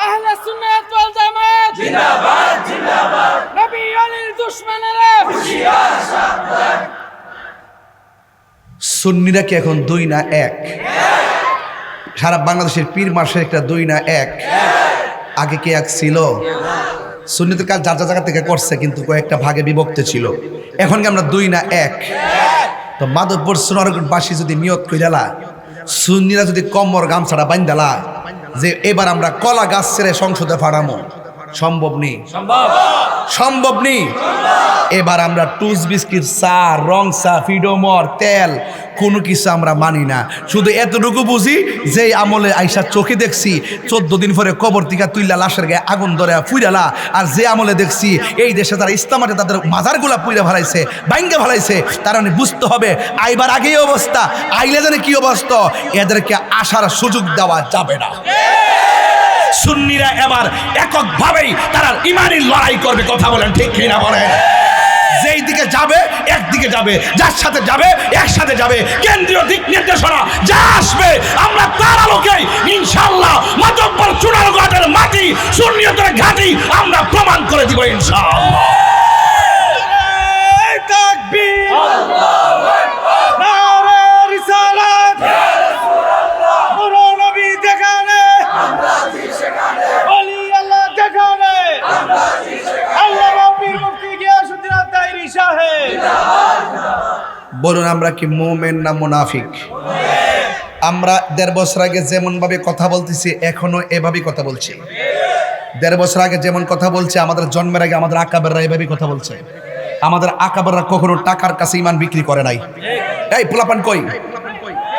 আহলে সুন্নাত ওয়াল জামাত জিন্দাবাদ জিন্দাবাদ। নবী আলীর দুশমনেরা হুঁশিয়ার সাবধান। সুন্নিরা কি এখন 2 না 1? সারা বাংলাদেশের পীর মাসের একটা 2 না 1? আগে কি 1 ছিল? সুন্নিদের কাজ যার জায়গা থেকে করছে, কিন্তু কয়েকটা ভাগে বিভক্ত ছিল। এখন কি আমরা 2 না 1? তো মাধবপুর সোনারগঞ্জবাসী যদি নিয়ত কইরা, সুন্নিরা যদি কম্বর গামছাড়া বাইন্দালা যে এবার আমরা কলা গাছ ছেড়ে সংসদে ফাড়ামো, সম্ভব নেই, সম্ভব নেই। এবার আমরা টুস বিস্কিট, চা, রং চা, ফিডোমর, তেল কোনো কিছু আমরা মানি না। শুধু এতটুকু বুঝি যে আমলে আইসা চোখে দেখছি 14 দিন পরে কবর থেকে তুইলা লাশের গায়ে আগুন ধরে ফুইরালা, আর যে আমলে দেখছি এই দেশে তারা ইসলামাতে তাদের মাজারগুলা পুইরা ফেলাইছে, বাইঙ্গে ফেলাইছে, তার মানে বুঝতে হবে আইবার আগেই অবস্থা, আইলে জানে কি অবস্থা, এদেরকে আসার সুযোগ দেওয়া যাবে না। সুন্নিরা এবার এককভাবেই তারা ইমানি লড়াই করবে। কথা বলেন ঠিক কিনা বলেন? যেই দিকে যাবে একদিকে যাবে, যার সাথে যাবে একসাথে যাবে। কেন্দ্রীয় দিক নির্দেশনা যা আসবে আমরা তার আলোকে ইনশাআল্লাহ মাতব্বর চুনারগড়ের মাটি সুন্নিয়তের ঘাঁটি আমরা প্রমাণ করে দিব ইনশাআল্লাহ। তাকবীর, আল্লাহু আকবার, নারে রিসালাত, ইয়া রাসূলুল্লাহ, নূর নবী যেখানে আমরা আছি সেখানে, ওলি আল্লাহ যেখানে আমরা আছি সেখানে, আল্লাহ নবীর মুফতি গিয়াসউদ্দিন আত-তাহিরি সাহেব জিন্দাবাদ। বলুন আমরা কি মুমিন না মুনাফিক? আমরা 1.5 বছর আগে যেমন ভাবে কথা বলতেছি এখনো এভাবেই কথা বলছি। 1.5 বছর আগে যেমন কথা বলছে, আমাদের জন্মের আগে আমাদের আকাবেররা এভাবেই কথা বলছে। আমাদের আকাবেররা কখনো টাকার কাছে ইমান বিক্রি করে নাই। এই পোলাপান কই?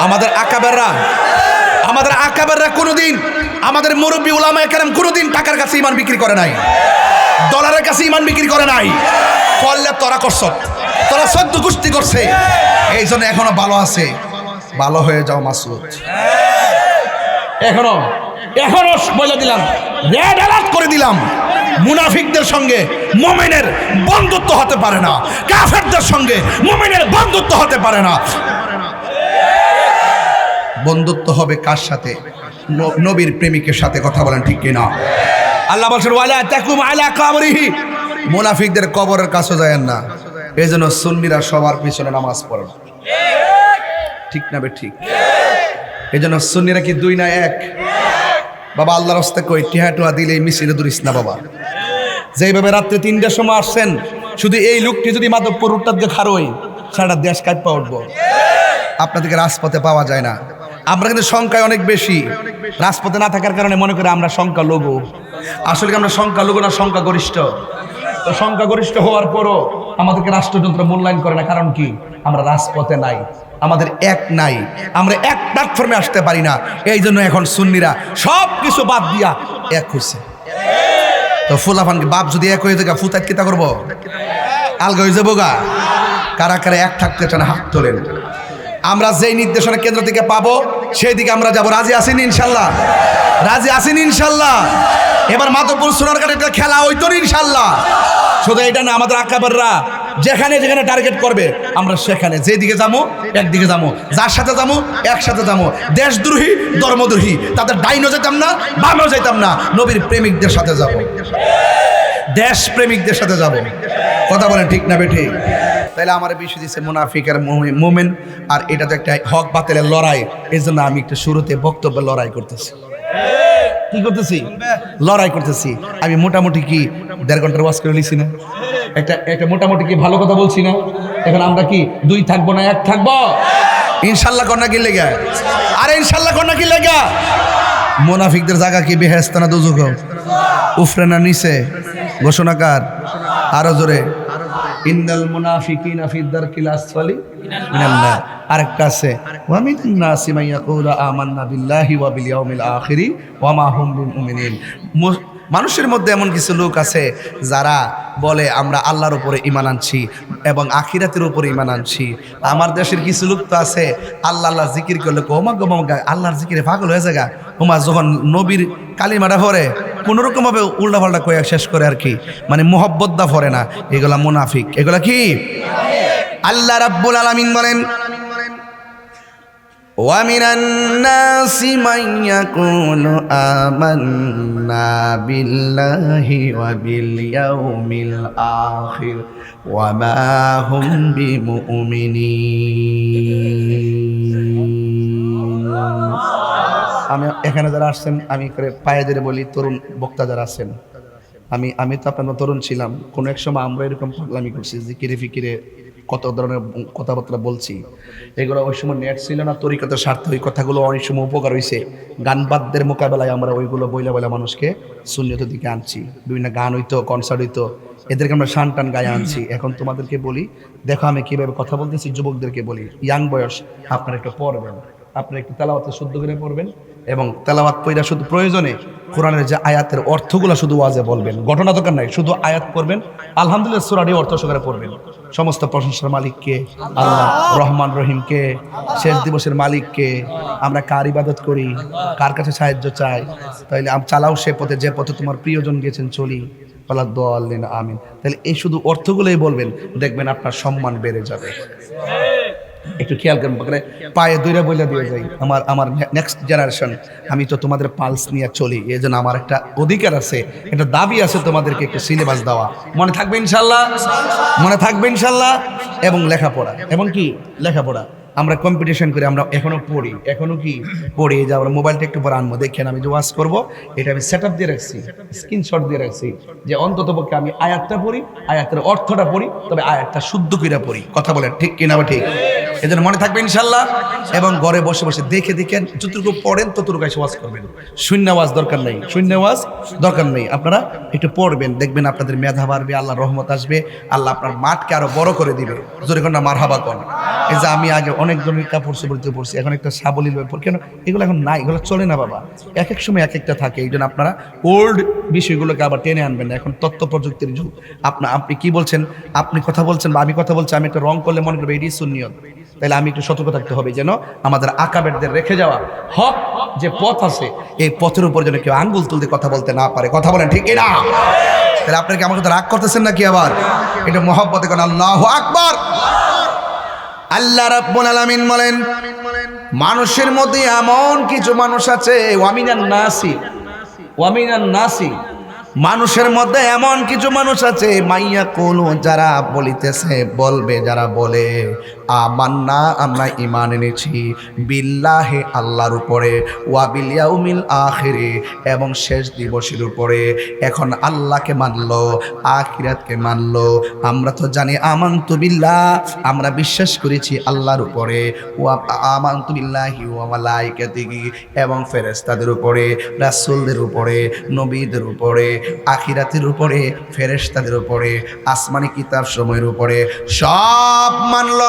আমাদের আকাবেররা কোনোদিন, আমাদের মুরব্বী উলামায়ে কেরাম কোনোদিন টাকার কাছে ইমান বিক্রি করে নাই, ডলারের কাছে ইমান বিক্রি করে নাই। করলে তোরা করছ, তোরা সদ্য কুস্তি করছে, এই জন্য এখনো ভালো আছে। ভালো হয়ে যাও মাসুদ, এখনো বলে দিলাম, রেড অ্যালার্ট করে দিলাম, মুনাফিকদের সঙ্গে মুমিনের বন্ধুত্ব হতে পারে না, কাফেরদের সঙ্গে মুমিনের বন্ধুত্ব হতে পারে না। বন্ধুত্ব হবে কার সাথে? নবীর প্রেমিকের সাথে। কথা বলেন ঠিক কিনা? আল্লাহ বলছেন ওয়ালা তাকুম আলা কাবরিহি, মুনাফিকদের কবরের কাছে যায়েন না। এই জন্য সুন্নিরা সবার পিছনে নামাজ পড়ে না, ঠিক না? ঠিক। এই জন্য সুন্নিরা কি দুই না এক? বাবা আল্লাহর রাস্তায় কই টিহাটুয়া দিলে মিছিলে দূরিস না বাবা। যেইভাবে রাত্রে 3টার সময় আসছেন, শুধু এই লোকটি যদি মাধবপুর রুটটা দিয়ে খারোই, সারা দেশ কাঁপা উঠবো। আপনাদেরকে রাজপথে পাওয়া যায় না। আমরা কিন্তু সংখ্যায় অনেক বেশি, রাজপথে না থাকার কারণে মনে করি আমরা সংখ্যা লঘু। আসলে আমরা সংখ্যা লঘু না, সংখ্যা গরিষ্ঠ। তো সংখ্যা গরিষ্ঠ হওয়ার পরও আমাদেরকে রাষ্ট্রযন্ত্র মূল্যায়ন করে না। কারণ কি? আমরা রাজপথে নাই, আমাদের এক নাই, আমরা এক প্ল্যাটফর্মে আসতে পারি না। এই জন্য এখন সুন্নিরা সব কিছু বাদ দিয়া এক হয়েছে। তো ফুলাফানকে বাপ যদি এক হয়ে যায়, ফুতাত কিতা করবো? আলগা হয়ে যাবো গা। কারা কারা এক থাকতে চান হাত তোলেন। আমরা যেই নির্দেশনা কেন্দ্র থেকে পাবো সেই দিকে আমরা যাবো। রাজি আছেন ইনশাল্লাহ? রাজি আছেন ইনশাল্লাহ? এবার মাধবপুর সোনারঘাটে একটা খেলা হইতো ইনশাল্লাহ। শুধু এটা না, আমাদের আকাবেররা যেখানে যেখানে টার্গেট করবে আমরা সেখানে যেদিকে যাবো একদিকে যাবো, যার সাথে যাবো একসাথে যাবো। দেশদ্রোহী ধর্মদ্রোহী তাদের ডাইনও যেতাম না, বামেও যেতাম না, নবীর প্রেমিকদের সাথে যাব, দেশ প্রেমিকদের সাথে যাব। কথা বলেন ঠিক না বেঠে? তাইলে আমার বিষয় দিচ্ছে মুনাফিক আর মুমিন, আর এটা তো একটা হক বাতিলের লড়াই। এই জন্য আমি একটু শুরুতে বক্তব্যে লড়াই করতেছি। কি করতেছি? লড়াই করতেছি। আমি মোটামুটি কি 1.5 ঘন্টার ওয়াজ করে নিছি না? একটা মোটামুটি কি ভালো কথা বলছি না? এখন আমরা কি 2 থাকবো না 1 থাকবো? ইনশাল্লাহ কন্যা কি লেগা? আরে ইনশাল্লাহ কন্যা কি লেগা? মুনাফিকদের জায়গা কি বেহেশত না দোজখ? উফরে না নিচে? ঘোষণাকার আরো জোরে, ইন্নাল মুনাফিকিনা ফি দারকিল আসফালি মিনান নার। আরেকটা আছে ওয়া মিনান নাসি মান ইয়াকুলু আমান্না বিল্লাহি ওয়া বিল ইয়াউমিল আখিরি ওয়া মা হুম বিমুমিনিন। মানুষের মধ্যে এমন কিছু লোক আছে যারা বলে আমরা আল্লাহর উপরে ঈমান আনছি এবং আখিরাতের উপরে ঈমান আনছি। আমার দেশের কিছু লোক তো আছে আল্লাহ আল্লাহ জিকির করলে ওমা গো মামা আল্লাহর জিকিরে পাগল হয়ে যায়। ওমা যখন নবীর কালিমাটা পড়ে কোনোরকমভাবে উল্টাপাল্টা কয়ে শেষ করে আর কি, মানে মোহব্বত দা পড়ে না। এগুলা মুনাফিক। এগুলা কি? আল্লাহ রাব্বুল আলামিন বলেন وَمِنَ النَّاسِ مَن يَقُولُ آمَنَّا بِاللَّهِ وَبِالْيَوْمِ الْآخِرِ وَمَا هُمْ بِمُؤْمِنِينَ। আমি এখানে যারা আসছেন, আমি করে পায়ে ধরে বলি, তরুণ বক্তা যারা আছেন, আমি তো আপনার তরুণ ছিলাম, কোনো এক সময় আমরা এরকম পাগলামি করছি, জিকিরে ফিকিরে কত ধরনের কথাবার্তা বলছি। এগুলো ওই সময় নেট ছিল না, তরিকতের স্বার্থে ওই কথাগুলো অনেক সময় উপকার হয়েছে। গানবাদ্যের মোকাবেলায় আমরা ওইগুলো বইলা মানুষকে সুন্নিয়তের দিকে আনছি। বিভিন্ন গান হইতো, কনসার্ট হইতো, এদেরকে আমরা শান টান গায়ে আনছি। এখন তোমাদেরকে বলি, দেখো আমি কীভাবে কথা বলতেছি। যুবকদেরকে বলি, ইয়াং বয়স, আপনারা একটু পড়বেন, আপনারা একটু তেলাওয়াতে শুদ্ধ করে পড়বেন এবং তেলাওয়াত পড়া শুধু প্রয়োজনে কোরআনের যে আয়াতের অর্থগুলো শুধু ওয়াজে বলবেন, ঘটনা দরকার নাই, শুধু আয়াত পড়বেন। আলহামদুলিল্লাহ সূরাটি অর্থ সহকারে পড়বেন। সমস্ত প্রশংসার মালিককে আল্লাহ, রহমান রহিমকে, শেষ দিবসের মালিককে। আমরা কার ইবাদত করি, কার কাছে সাহায্য চাই? তাইলে চালাও সে পথে যে পথে তোমার প্রিয়জন গেছেন চলি, বলা দোয়াল্লিন আমিন। তাহলে এই শুধু অর্থগুলোই বলবেন, দেখবেন আপনার সম্মান বেড়ে যাবে। একটু খেয়াল করবেন, পায়ে দইরা বইলা দিয়ে যাই, আমার নেক্সট জেনারেশন, আমি তো তোমাদের পালস নিয়ে চলি, এই জন্য আমার একটা অধিকার আছে, একটা দাবি আছে তোমাদেরকে একটু সিলেবাস দেওয়া। মনে থাকবে ইনশাল্লাহ? মনে থাকবে ইনশাল্লাহ? এবং লেখাপড়া, এবং কি লেখাপড়া আমরা কম্পিটিশন করি, আমরা এখনো পড়ি, এখনো কি পড়ি। যে আমরা মোবাইলটা একটু পরে আনবো, দেখেন আমি যে ওয়াজ করবো এটা আমি সেট আপ দিয়ে রাখছি, স্ক্রিনশট দিয়ে রাখছি, যে অন্তত পক্ষে আমি আয়াতটা পড়ি, আয়াতের অর্থটা পড়ি, তবে আয়াতটা শুদ্ধ করে পড়ি। কথা বলেন ঠিক কিনা? ঠিক। এজন্য মনে থাকবে ইনশাল্লাহ। এবং ঘরে বসে বসে দেখে দেখেন যতটুকু পড়েন ততটুকু এসে ওয়াজ করবেন, শূন্য ওয়াজ দরকার নেই, শূন্য ওয়াজ দরকার নেই। আপনারা একটু পড়বেন, দেখবেন আপনাদের মেধা বাড়বে, আল্লাহর রহমত আসবে, আল্লাহ আপনার মাঠকে আরো বড় করে দিবে। জোরে কোন না মারহাবা কোন। এই যে আমি আগে অনেক ধরনের কাপড় চোপড় পরছি, এখন একটা সাবলীল ব্যাপার, কেন এগুলো এখন নাই, এগুলো চলে না বাবা, এক এক সময় এক একটা থাকে। এই জন্য আপনারা ওল্ড বিষয়গুলোকে আবার টেনে আনবেন না। এখন তথ্য প্রযুক্তির যুগ। আপনি কি বলছেন, আপনি কথা বলছেন বা আমি কথা বলছি, আমি একটা রং করলে মনে করবো এটি সুন্নিয়ত, তাহলে আমি একটু সতর্ক থাকতে হবে যেন আমাদের আকাবেরদের রেখে যাওয়া হক যে পথ আছে এই পথের উপর যেন কেউ আঙ্গুল তুলতে কথা বলতে না পারে। কথা বলেন ঠিক না? তাহলে আপনারা কি আমার কথা রাগ করতেছেন নাকি? আবার এটা মহব্বতে কোন আল্লাহু আকবার। আল্লাহ রাব্বুল আলামিন বলেন, মানুষের মধ্যে এমন কিছু মানুষ আছে, ওয়ামিনান নাসি, মানুষের মধ্যে এমন কিছু মানুষ আছে, মাইয়া কোলো, যারা বলিতেছে, বলবে, যারা বলে আমান্না, আমরা ঈমান এনেছি, বিল্লাহি, আল্লাহর উপরে, ওয়া বিল ইয়াউমিল আখিরে, এবং শেষ দিবসের উপরে। এখন আল্লাহকে মানলো, আখিরাতকে মানলো। আমরা তো জানি আমানতু বিল্লাহ, আমরা বিশ্বাস করেছি আল্লাহর উপরে, ওয়া আমানতু বিল্লাহি ওয়া মালাইকাতিহি, এবং ফেরেশতাদের উপরে, রাসূলদের উপরে, নবীদের উপরে, আখিরাতের উপরে, ফেরেশতাদের উপরে, আসমানি কিতাব সময়ের উপরে, সব মানলো।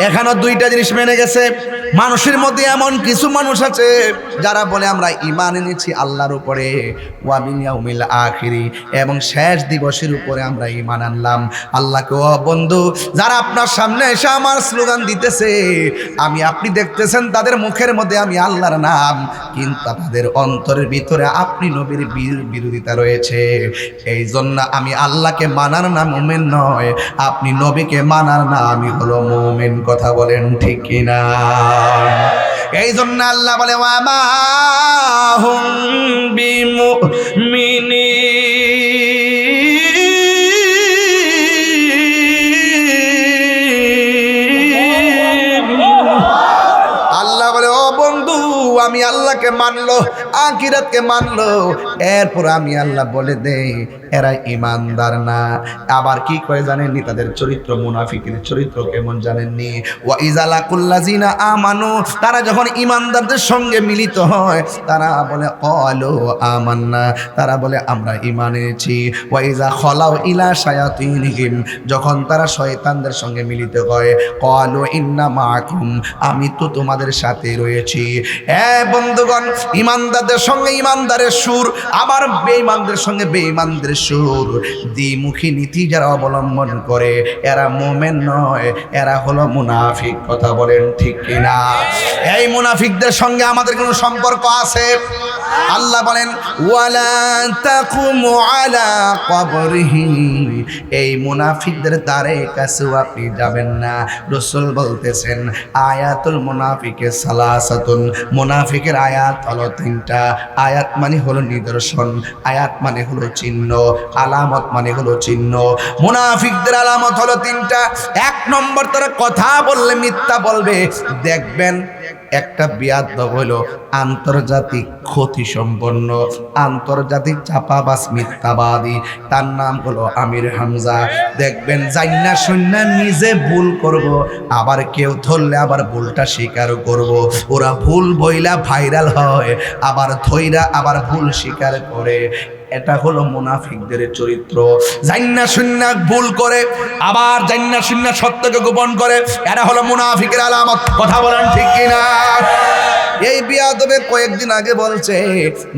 এখানে দুইটা জিনিস মেনে গেছে। মানুষের মধ্যে এমন কিছু মানুষ আছে যারা বলে আমরা ঈমান এনেছি আল্লাহর উপরে, ওয়া বিল ইয়াউমিল আখিরি, এবং শেষ দিবসের উপরে আমরা ঈমান আনলাম। আল্লাহকে, ও বন্ধু, যারা আপনার সামনে এসে আমার স্লোগান দিতেছে, আপনি দেখতেছেন তাদের মুখের মধ্যে আমি আল্লাহর নাম, কিন্তু তাদের অন্তরের ভিতরে আপনি নবীর বিরোধিতা রয়েছে। এই জন্য আমি আল্লাহকে মানার না মুমিন নয়, আপনি নবীকে মানার না আমি হলো মুমিন। কথা বলেন ঠিক কিনা? এই জন্য আল্লাহ বলে, ওয়া মা হুম বিমুমিনিন। আল্লাহ বলে, ও বন্ধু, আমি আল্লাহকে মানলো, আখিরাতকে মানলো, এরপর আমি আল্লাহ বলে দেই এরা ইমানদার না। আবার কি করে জানেননি? তাদের চরিত্র, মুনাফিকের চরিত্র কেমন জানেননি? ওয়া ইযা লাকুল্লাযিনা আমানু, তারা যখন ইমানদারদের সঙ্গে মিলিত হয় তারা বলে ক্বালু আমান্না, তারা বলে আমরা ঈমান এনেছি। ওয়া ইযা খালাউ ইলা শায়াতিনহিম, যখন তারা শয়তানদের সঙ্গে মিলিত হয় ক্বালু ইন্না মাআকুম, আমি তো তোমাদের সাথে রয়েছি। বন্ধুগণ, ইমানদারদের সঙ্গে ইমানদারের সুর, আবার বেঈমানদের সঙ্গে বেঈমানদের সুর, দ্বিমুখী নীতি যারা অবলম্বন করে এরা মুমিন নয়, এরা হলো মুনাফিক। কথা বলেন ঠিক কিনা? এই মুনাফিকদের সঙ্গে আমাদের কোনো সম্পর্ক আছে? আল্লাহ বলেন, ওয়ালা তাকুমু আলা কবরিহি, এই মুনাফিকদের দ্বারে কাছেও আপনি যাবেন না। রাসূল বলতেছেন, আয়াতুল মুনাফিকে সালাসাতুন, মুনাফিকের আয়াত হলো তিনটা। আয়াত মানে হলো নিদর্শন, আয়াত মানে হলো চিহ্ন, আলামত মানে হলো চিহ্ন। মুনাফিকদের আলামত হলো তিনটা। এক নম্বর, তারা কথা বললে মিথ্যা বলবে। দেখবেন একটা বিয়াদব হলো আন্তর্জাতিক ক্ষতি সম্পন্ন, আন্তর্জাতিক চাপাবাজ মিথ্যাবাদী, তার নাম হলো আমির হামজা। দেখবেন জান্না শুন্না নিজে ভুল করব, আবার কেউ ধরলে আবার ভুলটা স্বীকার করব। ওরা ভুল বইলা ভাইরাল হয়, আবার ধইরা আবার ভুল স্বীকার করে। এটা হলো মুনাফিকদের চরিত্র। জান্না শুন্না ভুল করে, আবার জান্না শুন্না সত্যকে গোপন করে, এরা হলো মুনাফিকের আলামত। কথা বলেন ঠিক কিনা? এই বিয়াদবে কয়েকদিন আগে বলছে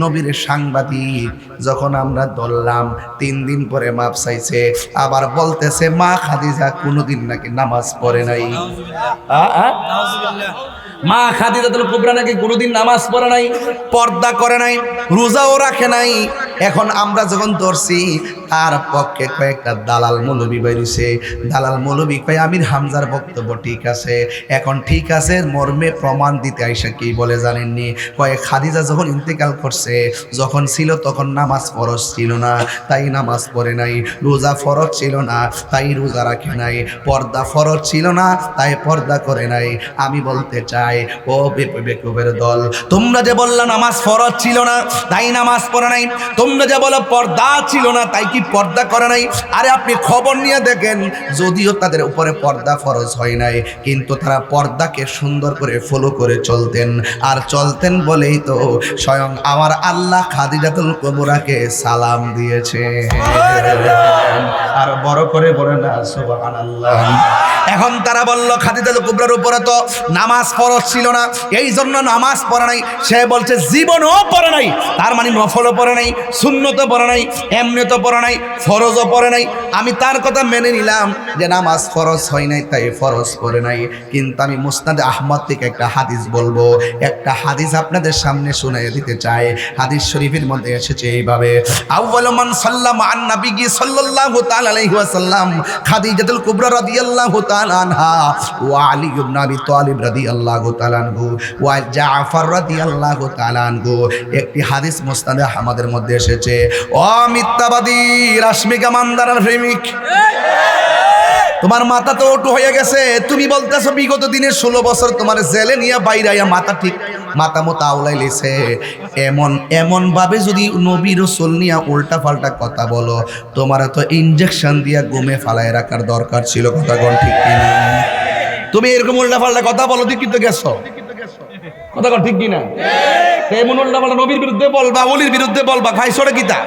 নবীর সাংবাদিক যখন আমরা ধরলাম 3 দিন পরে মাপ চাইছে, আবার বলতেছে মা খাদিজা কোনোদিন নাকি নামাজ পড়ে নাই। মা খাদিজাতুল কুবরা নাকি কোনোদিন নামাজ পড়ে নাই, পর্দা করে নাই, রোজাও রাখে নাই। এখন আমরা যখন ধরছি তার পক্ষে কয়েকটা দালাল মৌলবী বেরিয়েছে। দালাল মৌলবী কয় আমির হামজার বক্তব্য ঠিক আছে। এখন ঠিক আছে মর্মে প্রমাণ দিতে আইসা কি বলে জানেননি? কয় খাদিজা যখন ইন্তেকাল করছে, যখন ছিল তখন নামাজ ফরজ ছিল না, তাই নামাজ পড়ে নাই। রোজা ফরজ ছিল না, তাই রোজা রাখে নাই। পর্দা ফরজ ছিল না, তাই পর্দা করে নাই। আমি বলতে চাই, ও বেকুবের দল, তোমরা যে বললা নামাজ ফরজ ছিল না তাই নামাজ পড়ে নাই, তোমরা তোমরা যা বলো পর্দা ছিল না, তাই কি পর্দা করে নাই? আরে আপনি খবর নিয়ে দেখেন, যদিও তাদের উপরে পর্দা ফরজ হয় নাই, কিন্তু তারা পর্দাকে সুন্দর করে ফলো করে চলতেন। আর চলতেন বলেই তো স্বয়ং আমার আল্লাহ খাদিজাতুল কুবরাকে সালাম দিয়েছে। আর বড় করে বলে না সুবহানাল্লাহ। এখন তারা বলল খাদিজাতুল কুবরার উপরে তো নামাজ ফরজ ছিল না, এই জন্য নামাজ পড়ে নাই। সে বলছে জীবনও পড়ে নাই, তার মানে নফলও পড়ে নাই, সুন্নতও পড়ে নাই, এমনিতেও পড়ে নাই, ফরজও পড়ে নাই। আমি তার কথা মেনে নিলাম যে নামাজ ফরজ হয় নাই, তাই ফরজ পড়ে নাই। কিন্তু আমি মুসনাদে আহমদ থেকে একটা হাদিস বলবো, একটা হাদিস আপনাদের সামনে শুনিয়ে দিতে চাই। হাদিস শরীফের মধ্যে এসেছে এইভাবে, আউয়ালু মান সাল্লামা আন নবী সাল্লাল্লাহু তাআলা আলাইহি ওয়াসাল্লাম খাদিজাতুল কুবরা রাদিয়াল্লাহু তাআলা আনহা ওয়া আলী ইবনে আবি তালিব রাদিয়াল্লাহু তাআলা আনহু ওয়া জাফর রাদিয়াল্লাহু তাআলা আনহু। একটি হাদিস মুসনাদে আহমদের মধ্যে এসেছে। ও মিথ্যাবাদী রাশমিকা মান্দারার প্রেমিক, তোমার মাথা তো ওটু হয়ে গেছে। তুমি বলতেছো বিগত দিনে 16 বছর তোমার জেলে নিয়ে বাইরে আইয়া মাথা মতো আউলাই লেছে। এমন ভাবে যদি নবী রাসূল নিয়ে উল্টা পাল্টা কথা বলো, তোমার তো ইনজেকশন দিয়া গুমে ফালায় রাখার দরকার ছিল। কথা কোন ঠিক কিনা? তুমি এরকম উল্টা পাল্টা কথা বলো, তুই কিন্তু গেছো। কথা কোন ঠিক কিনা? এমন উল্টা পাল্টা নবীর বিরুদ্ধে বলবা, ওলির বিরুদ্ধে বলবা, ভাই সরে গীতা।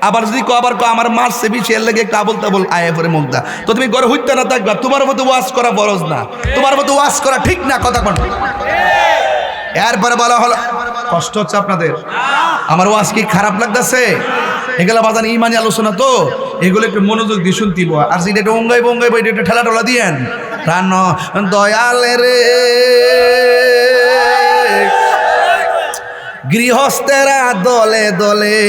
আবার যদি আবার আমার মারছে বিশের লেগে একটা আবল তাবল আয়ে পরে মুগ্ধা, তো তুমি ঘরে হইতে না থাকবা। তোমার মতো ওয়াজ করা ফরজ না, তোমার মতো ওয়াজ করা ঠিক না। কথা কোন? এরপরে বলা হলো, কষ্ট হচ্ছে আপনাদের? আমার ওয়াজ কি খারাপ লাগতেছে? এগুলো বাজান ইমানি আলোচনা, তো এগুলো একটু মনোযোগ দিয়ে শুনতিব। আর যেটা একটু অঙ্গাই বঙ্গাই বই এটা ঠেলা টোলা দিয়েন প্রাণ দয়ালে রে। গৃহস্থেরা দলে দলে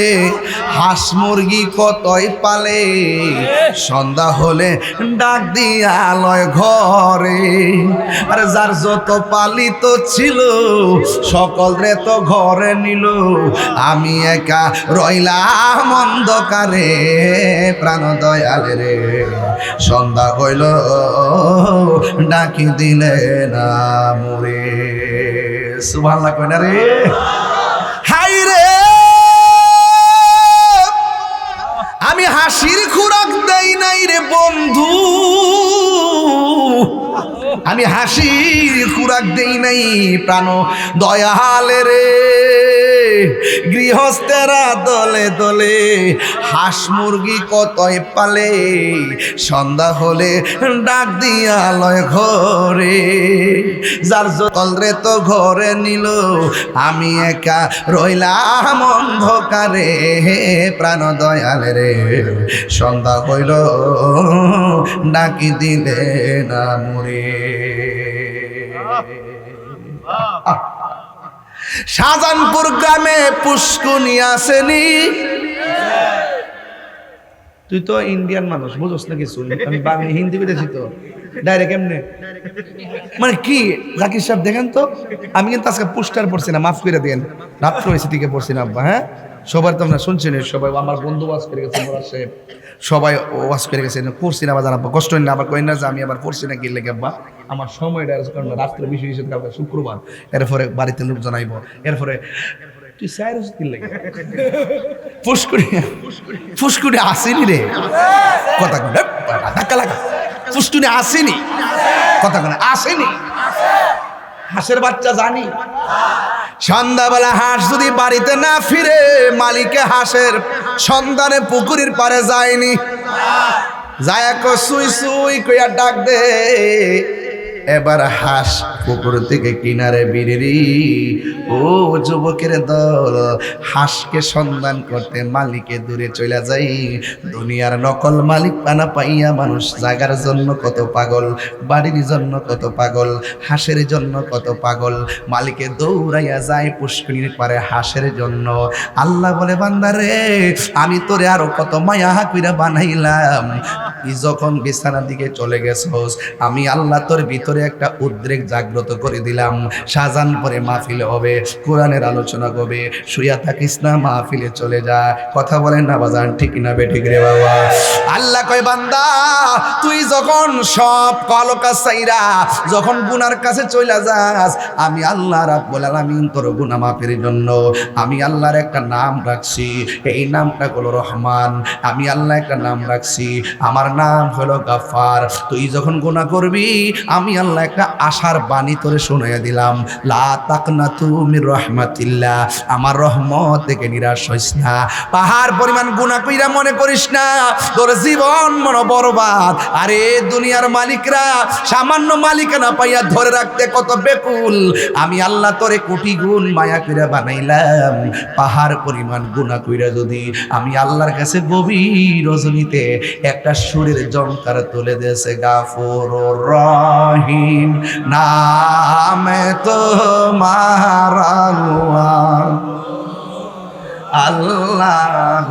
হাঁস মুরগি কতই পালে, সন্ধ্যা হলে ডাক দিয়া লয় ঘরে। আরে যার যত পালিত ছিল সকল রে তো ঘরে নিল, আমি একা রইলাম অন্ধকারে। প্রাণ দয়ালে রে, সন্ধ্যা হইল ডাকি দিলে না মোরে। সুবহানাল্লাহ কই না রে? হাই রে, আমি হাসির খুরাক দেই নাই রে বন্ধু, আমি হাসির খুরাক দেই নাই প্রাণ দয়ালে রে। গৃহস্থেরা দলে দলে হাঁস মুরগি কতই পালে, সন্ধ্যা হলে ডাক দিয়া লয় ঘরে। যার জল রে তো ঘরে নিল, আমি একা রইলাম অন্ধকারে। প্রাণ দয়ালে রে, সন্ধ্যা হইল ডাকি দিলে না মোরে। শাহজাহানপুর গ্রামে পুষ্কুনি আসেনি। তুই তো ইন্ডিয়ান মানুষ, বুঝোস না কিছু। আমি বাংলা হিন্দি বিদেশি, তো ডাইরেক্ট এমনি মানে কি জাকির সাহেব দেখেন তো। আমি কিন্তু আজকে পোস্টার পড়ছি না, মাফ করে দেন, রাত্র হয়েছে দিকে পড়ছি না আব্বা। হ্যাঁ, সবার তো আপনার শুনছেন, সবাই আমার বন্ধু ওয়াজ করে গেছে, মোরাদ সাহেব সবাই ওয়াজ করে গেছে, পড়ছি না। আবার জানাবো কষ্ট না, আবার কই না যে আমি আবার পড়ছি না কি লেগে আব্বা। আমার সময়টা কারণ রাত্রে বিষয় হিসেবে কালকে শুক্রবার, এরপরে বাড়িতে লোক জানাইব। এরপরে তুই সাইরস কি লাগে ফুসকুড়ি আসেনি রে। কথা কন ধাক্কা লাগা, ফুসকুড়ি আসেনি। কথা কন আসেনি। হাঁসের বাচ্চা জানি, সন্ধ্যাবেলা হাঁস যদি বাড়িতে না ফিরে, মালিকে হাঁসের সন্ধানে পুকুরের পারে যায়নি। যায় সুই সুই কইয়া ডাক দে। এবার হাঁস পুকুর থেকে কিনারে বিড়ি। ও যুবকের দল, হাঁসকে সন্ধান করতে মালিকে দূরে চলে যাই। দুনিয়ার নকল মালিক পানা পাইয়া মানুষ জাগার জন্য কত পাগল, বাড়ির জন্য কত পাগল, হাঁসের জন্য কত পাগল। মালিকে দৌড়াইয়া যায় পুষ্করিণীর পারে হাঁসের জন্য। আল্লাহ বলে, বান্দারে আমি তোরে আরো কত মায়া কইরা বানাইলাম, তুই যখন বিছানার দিকে চলে গেছস, আমি আল্লাহ তোর ভিতরে একটা উদ্রেক জাগ্রত জাগ্রত করে দিলাম। শাহজান পরে মাহফিল হবে, কোরআনের আলোচনা হবে, শুয়া থাকিস না, মাহফিলে চলে যা। কথা বলেন না বাজান, ঠিক না বেঠিক রে বাবা? আল্লাহ কয় বান্দা তুই যখন সব কলকা সাইরা যখন গুনার কাছে চলে যাস, আমি আল্লাহ রাব্বুল আলামিন তোর গুনাহ মাফের জন্য আমি আল্লাহর একটা নাম রাখছি। এই নামটা হলো রহমান। আমি আল্লাহ একটা নাম রাখছি, আমার নাম হলো গাফফার। তুই যখন গুনাহ করবি আমি আল্লাহ একটা আশার বাণী তোরে শুনাইয়া দিলাম, লা তাকনাতু মির রাহমাতিল্লাহ, আমার রহমত থেকে নিরাশ হইস না। পাহাড় পরিমাণ গুনাহ কইরা মনে করিস না তোর জীবন মন বরবাদ। আরে দুনিয়ার মালিকরা সামান্য মালিকানা পাইয়া ধরে রাখতে কত বেকুল, আমি আল্লাহ তোরে কোটি গুণ মায়া কইরা বানাইলাম। পাহাড় পরিমাণ গুনাহ কইরা যদি আমি আল্লাহর কাছে গভীর রজনীতে একটা সুরের জংকার তুলে দিয়েছে, গাফুরুর রহিম নামে তোমার আল্লাহ আল্লাহ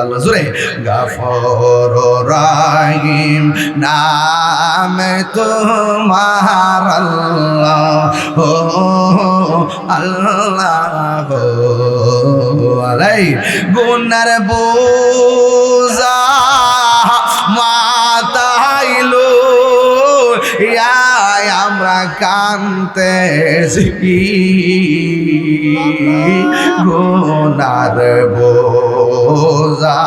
আল্লাহ জোরে, গাফুরুর রহিম নামে তোমার আল্লাহ আল্লাহ আলাই গুনার বোঝা মাথাইলো আমরা কানতেছি গুনার বোঝা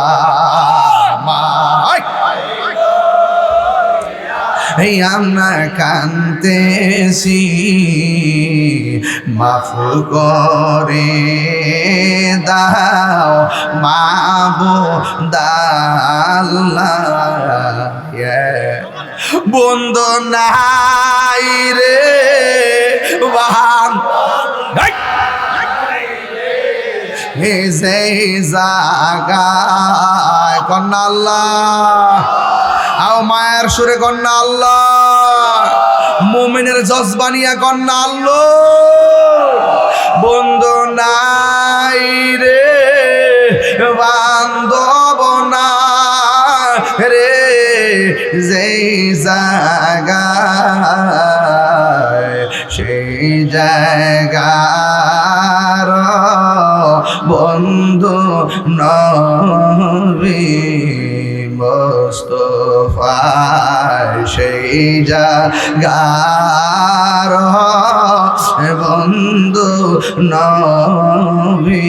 আমরা কানতেছি, মাফ করে দাও মাবুদ আল্লাহ। বন্ধু নাই রে বাহান সেই জাগায় কন্যা আল্লাহ, আও মায়ের সুরে কন্যা আল্লাহ, মুমিনের জজবানিয়া কন্যা আল্লাহ। বন্ধু নাই রে বান্ধব না রে যেই জায়গায় সেই জায়গার বন্ধু নবী মুস্তাফা, সেই জায়গার বন্ধু নবী।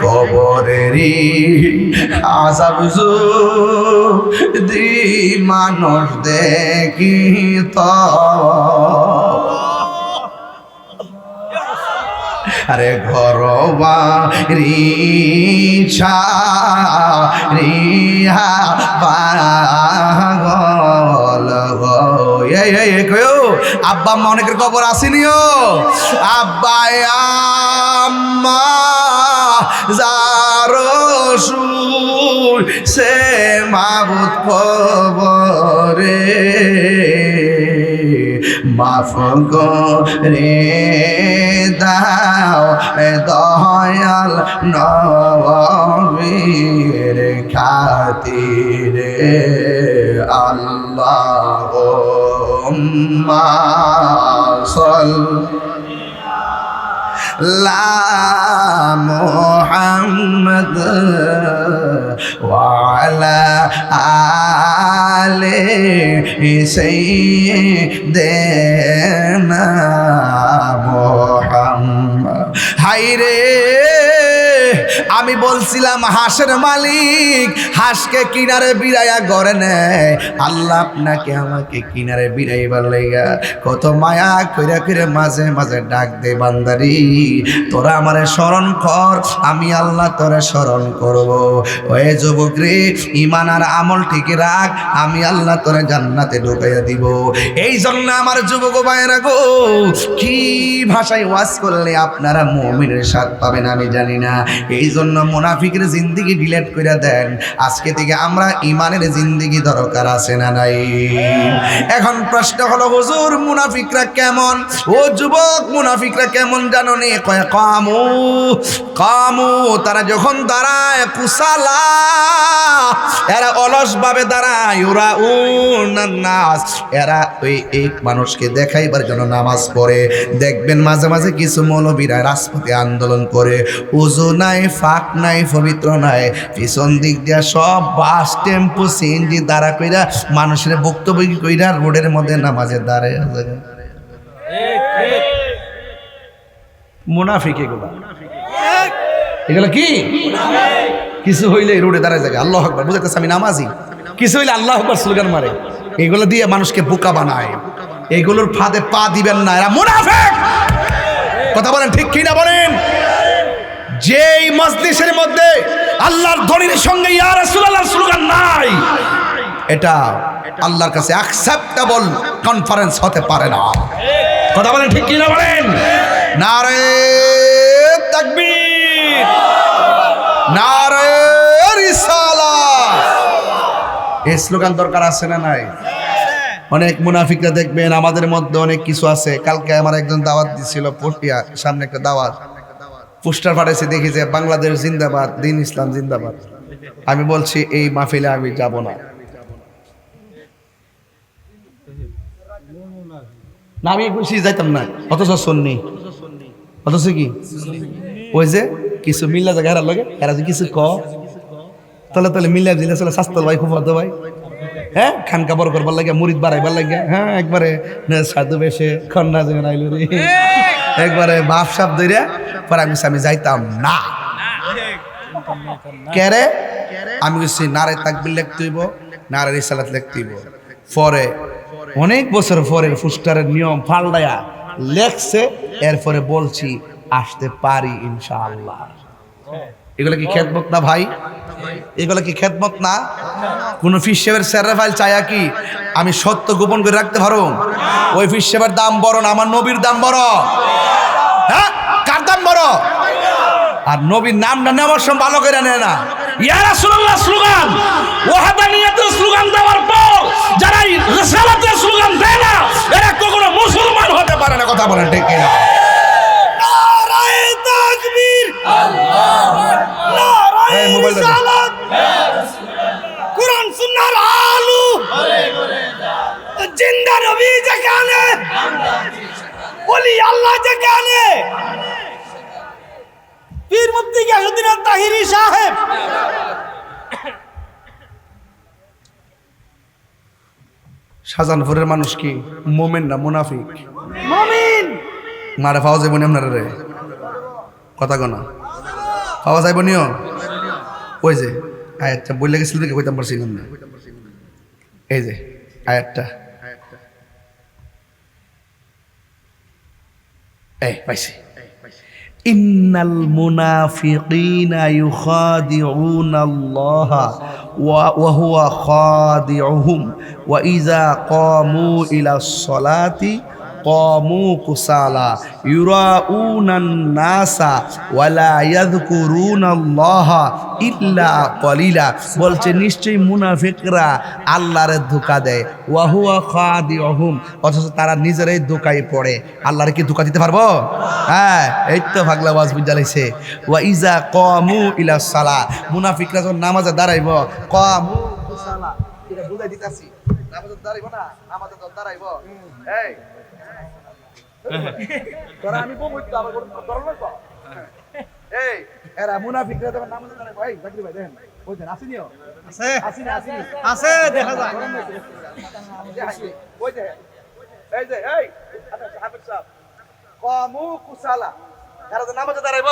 কবরেরই আযাব যদি মানুষ দেখি তো, আরে ঘরবা রিছা রিহা পাগল কয়ো আব্বা আম্মা অনেকের খবর আসেনিও, আব্বা আম্মা যারো সুর সে মাবুদ কবরে মাফ করে দাও দয়াল নবীর খাতিরে আল্লাহুম্মা সাল্লা মুহাম্মদ ওয়া আলা আলি সাইয়্যিদিনা মুহাম্মদ। হায়রে আমি বলছিলাম হাঁসের মালিক হাঁসকে কিনারে বিড়াইয়া গড়ে নেয়, আল্লাহ আপনাকে আমাকে কিনারে বিড়াইবার লাইগা কত মায়া কইরা কইরা মাঝে মাঝে ডাক দে, বান্দারি তোরা আমারে স্মরণ কর, আমি আল্লাহ তোরে স্মরণ করব। ওই যুবক রে ঈমান আর আমল ঠিক রাখ, আমি আল্লাহ তোরে জান্নাতে ঢুকাইয়া দিব। এই জন্য আমার যুবক ভাইরা গো, কি ভাষায় ওয়াজ করলে আপনারা মুমিনের স্বাদ পাবেন আমি জানি না। এই এই জন্য মুনাফিকের জিন্দেগি ডিলেট করে দেন। আজকে থেকে আমরা ইমানের জিন্দেগি দরকার আছে না নাই? এখন প্রশ্ন হলো, হুজুর মুনাফিকরা কেমন? ও যুবক, মুনাফিকরা কেমন জানো নি? কয় কামু কামু, তারা যখন দাঁড়ায় কুসালা, এরা অলস ভাবে দাঁড়ায়, ওরা নাস, এরা ওই এক মানুষকে দেখাইবার জন্য নামাজ পড়ে। দেখবেন মাঝে মাঝে কিছু মৌলবীরা রাজপথে আন্দোলন করে, উজু নাই, ফাঁক নাই, পবিত্র নাই, পিছন দিক দিয়া সব বাস, টেম্পো, সিএনজি দাঁড়া কইরা মানুষের বক্তব্য কইরা রোডের মধ্যে নামাজে দাঁড়ায়। মুনাফিক এগুলা, এগুলা কি? কিছু হইলে রোডে দাঁড়ায় যায়, আল্লাহ আকবার, বুঝাইতেছে আমি নামাজি। কিছু হইলে আল্লাহ আকবার স্লোগান মারে। এগুলো দিয়ে মানুষকে বোকা বানায়। এগুলোর ফাঁদে পা দিবেন না, এরা মুনাফিক। কথা বলেন ঠিক কি না বলেন? যেই মজলিসের মধ্যে আল্লাহর ধ্বনির সঙ্গে ইয়া রাসূলুল্লাহর স্লোগান নাই, এটা আল্লাহর কাছে অ্যাকসেপ্টেবল কনফারেন্স হতে পারে না। কথা বলেন ঠিক কি না বলেন? নারে তাকবীর, নারে রিসালাত। এই স্লোগান দরকার আছে না নাই? অনেক মুনাফিকরা দেখবেন আমাদের মধ্যে অনেক কিছু আছে। কালকে আমার একজন দাওয়াত দিছিল পটিয়া, সামনে একটা দাওয়াত, পোস্টার পাঠাইছে, দেখি যে বাংলাদেশ জিন্দাবাদ, দিন ইসলাম জিন্দাবাদ। আমি বলছি এই মাহফিলে আমি যাব না। না আমি খুশি যাইতাম না, অথচ শুননি, অথচ কি ওই যে কিছু মিল্লা জায়গা হেরার লগে এরা যে কিছু তলে তলে মিল্লা দিলে চলে স্বাস্থ্য ভাই, খুব হতো ভাই, হ্যাঁ, খানকা বড় করবার লাগে, মুরিদ বাড়াইবার লাগে, হ্যাঁ, একবারে সাধু বেশে খন্না যেমন আইলো রে, একবারে বাপ সাপ ধরে পরে আমি যাইতাম না। কেরে আমি বলছি নারে তাকবীর লিখতে হইব, নারে রিসালাত লিখতে হইব। পরে অনেক বছর পরে ফুস্টারের নিয়ম পাল্টায়া লেখছে, এরপরে বলছি আসতে পারি ইনশাআল্লাহ। এগুলো কি খেদমত না ভাই? এগুলো কি খেদমত না? কোন ফিস সাহেবের স্যারের ফাইল চায়া কি আমি সত্য গোপন করে রাখতে পারো? ওই ফিস সাহেবের দাম বড় না আমার নবীর দাম বড়? হ্যাঁ, কার দাম বড়? আর নবীর নামটা নেওয়ার সময় ভালো করে নেয় না। ইয়া রাসূলুল্লাহ স্লোগান, ওয়াহদানিয়াতের স্লোগান দেওয়ার পর যারা রিসালাতের স্লোগান দেয় না, এরা কখনো মুসলমান হতে পারে না। কথা বলেন ঠিক কিনা? নারায়ে তাকবীর, আল্লাহু আকবার, নারায়ে রিসালাত, কুরআন সুন্নাহর আলু, জিন্দা নবী যেখানে, ওলি আল্লাহ যেখানে, পীর মুফতি গিয়াসউদ্দিন তাহিরি সাহেব, শাহজাহানপুরের মানুষ কি মোমেন না মুনাফিক? মুমিন। মারে পাওয়া যাইব নি আপনারা রে? কথা কনা পাওয়া যাইব নিও? ওই যে আয়াতটা বললে গেছিল দেখে কইতাম পারছিলাম না। এই যে আয়াতটা, এই পাইছি, ইন্নাল মুনাফিকিনা ইউখাদিউনাল্লাহা ওয়া হুয়া খাদিউহুম ওয়া ইযা কামু ইলাস সালাতি কামু কুসালা ইউরাউনান নাসা ওয়া লা ইয়াযকুরুনাল্লাহা ইল্লা কলিলা। বলছে নিশ্চয়ই মুনাফিকরা আল্লাহরে ধোঁকা দেয়, ওয়া হুয়া খাদিউহুম, অথচ তারা নিজেরাই ধোঁকায় পড়ে। আল্লাহরে কি ধোঁকা দিতে পারবো? হ্যাঁ, এই তো ভাগলা ওয়াজ বুঝাইছে। ওয়া ইযা কামু ইলাস সালা, মুনাফিকরা যখন নামাজে দাঁড়াইব, কামু কুসালা, এটা বুঝাই দিতাছি, নামাজে দাঁড়াইব না, নামাজে দাঁড়াইব, এই তোরা আমি বলবো তো আবার ধরল তো, এই এরা মুনাফিকরা যখন নামাজে দাঁড়াইব, এই জাকির ভাই দেখেন, বুঝছেন আসিনিও? আছে, আসিনি, আসিনি, আছে, দেখা যায়, ওই যে এই যে এই হাফেজ সাহেব, কামু কুসালা, এরা তো নামাজে দাঁড়াইব,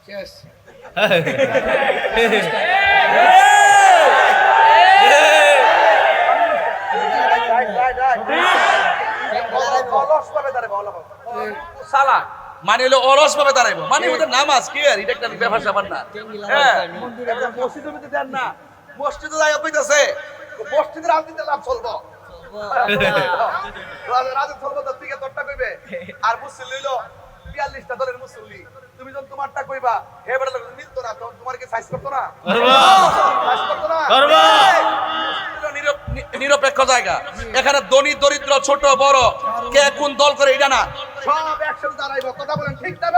শেষ। মানে হলো অলস ভাবে দাঁড়াইবো, মানে ওদের নামাজ কি আর এটা একটা ব্যাপার স্যাপার না। হ্যাঁ, মসজিদের মধ্যে দেন না, মসজিদে যাই কইতাছে মসজিদের রাজনীতির লাভ চলবো, রাজনীতি চলবো, তো দিকে তোরটা কইবে, আর মুসলিম লইলো 42টা দলের মুসল্লি, তুমি যখন তোমারটা কইবা হে বেটা লোক মিলতো না, তখন তোমার কি সাইজ করতো না? সাইজ করতো না? নিরপেক্ষ জায়গা, এখানে ধনী দরিদ্র ছোট বড় কে কোন দল করে এটা না, সব একসাথে দাঁড়াইবো। কথা বলেন ঠিক না?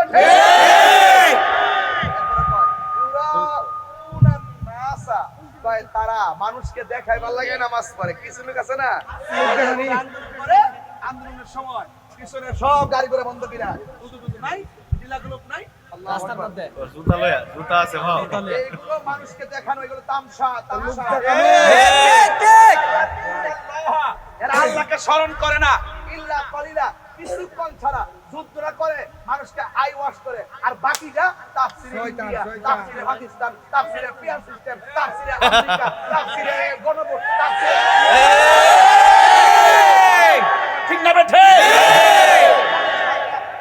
তারা মানুষকে দেখায় ভালো লাগে নামাজ পড়ে, কিছু লোক আছে না আন্দোলনের সময় পিছনে সব গাড়ি করে বন্ধ কিনা নাই, নাই এইগুলো মানুষকে দেখানো, এগুলো তামসা। এরা আল্লাহকে স্মরণ করে না, ইল্লা কলিলা, কিছুক্ষণ ছাড়া যুদ্ধরা করে, মানুষকে আই ওয়াশ করে, আর বাকিটা তাফসিরে ইন্ডিয়া, তাফসিরে পাকিস্তান, তাফসিরে পিয়ার সিস্টেম, তাফসিরে আমেরিকা, তাফসিরে গণভোট, তাফসিরে ঠিক না বেঠে?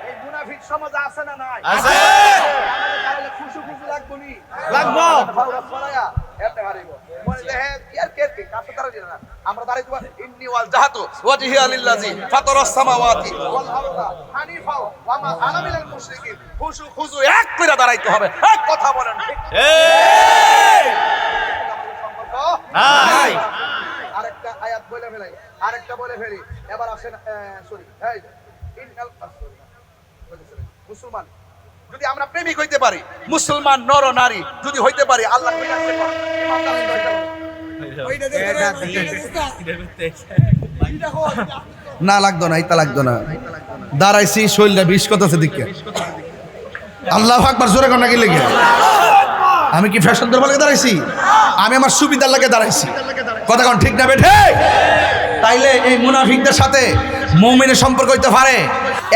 এই মুনাফিক সমাজ আছে না নাই? আছে। আমাদের তাহলে খুশু খুশু লাগবো নি? লাগবো। ভাওরা ছড়ায়া এতে হারিব। মনে দেখে ইয়ার কে কাছে তারা দিনা না। আমরা দাঁড়াই তোমার ইন্নি ওয়াল জাহাতু ওয়াজহিয়া লিল্লাযী ফাতারাস সামাওয়াতি ওয়াল আরদা হানিফা ওয়া মা আনা মিনাল মুশরিকিন। খুশু খুশু এক করে দাঁড়াইতে হবে। এক কথা বলেন ঠিক? এই সম্পর্ক নাই। আরেকটা আয়াত বলে ফেলাই, আরেকটা বলে ফেলি। এবার আসেন সরি এই ইন্নাল মুসলমান যদি আমরা প্রেমিক হইতে পারি, মুসলমান নর নারী যদি হইতে পারি, আল্লাহ না লাগতো না, এটা লাগতো না। দাঁড়াইছি শৈলটা বিষ কত আছে দিকে, আল্লাহু আকবার জোরে কর নাকি লেগে। আমি কি ফ্যাশন দরবার লাগে দাঁড়াইছি? আমি আমার সুবিধার লাগে দাঁড়াইছি। কথা কোন ঠিক না বেঠে? তাইলে এই মুনাফিকদের সাথে মুমিনের সম্পর্ক হইতে পারে?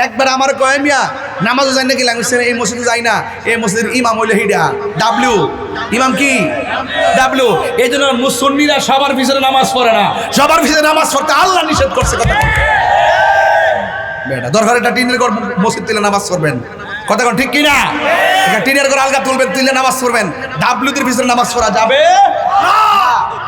একবার আমার কয় মিয়া নামাজও যাই নাকি লাগছে, এই মসজিদে যাই না, এই মসজিদের ইমাম হইলে হিডা ডাব্লিউ, ইমাম কি ডাব্লিউ। এই জন্য মুসল্লিরা সবার পিছনে নামাজ পড়ে না, সবার পিছনে নামাজ পড়তে আল্লাহ নিষেধ করছে। কথা বেটা দরকার এটা টিনের ঘর মসজিদ তুলে নামাজ পড়বেন। কথা কোন ঠিক কিনা? টিনের ঘর আলগা তুলবেন, তুলে নামাজ পড়বেন, ডাব্লিউদের পিছনে নামাজ পড়া যাবে না।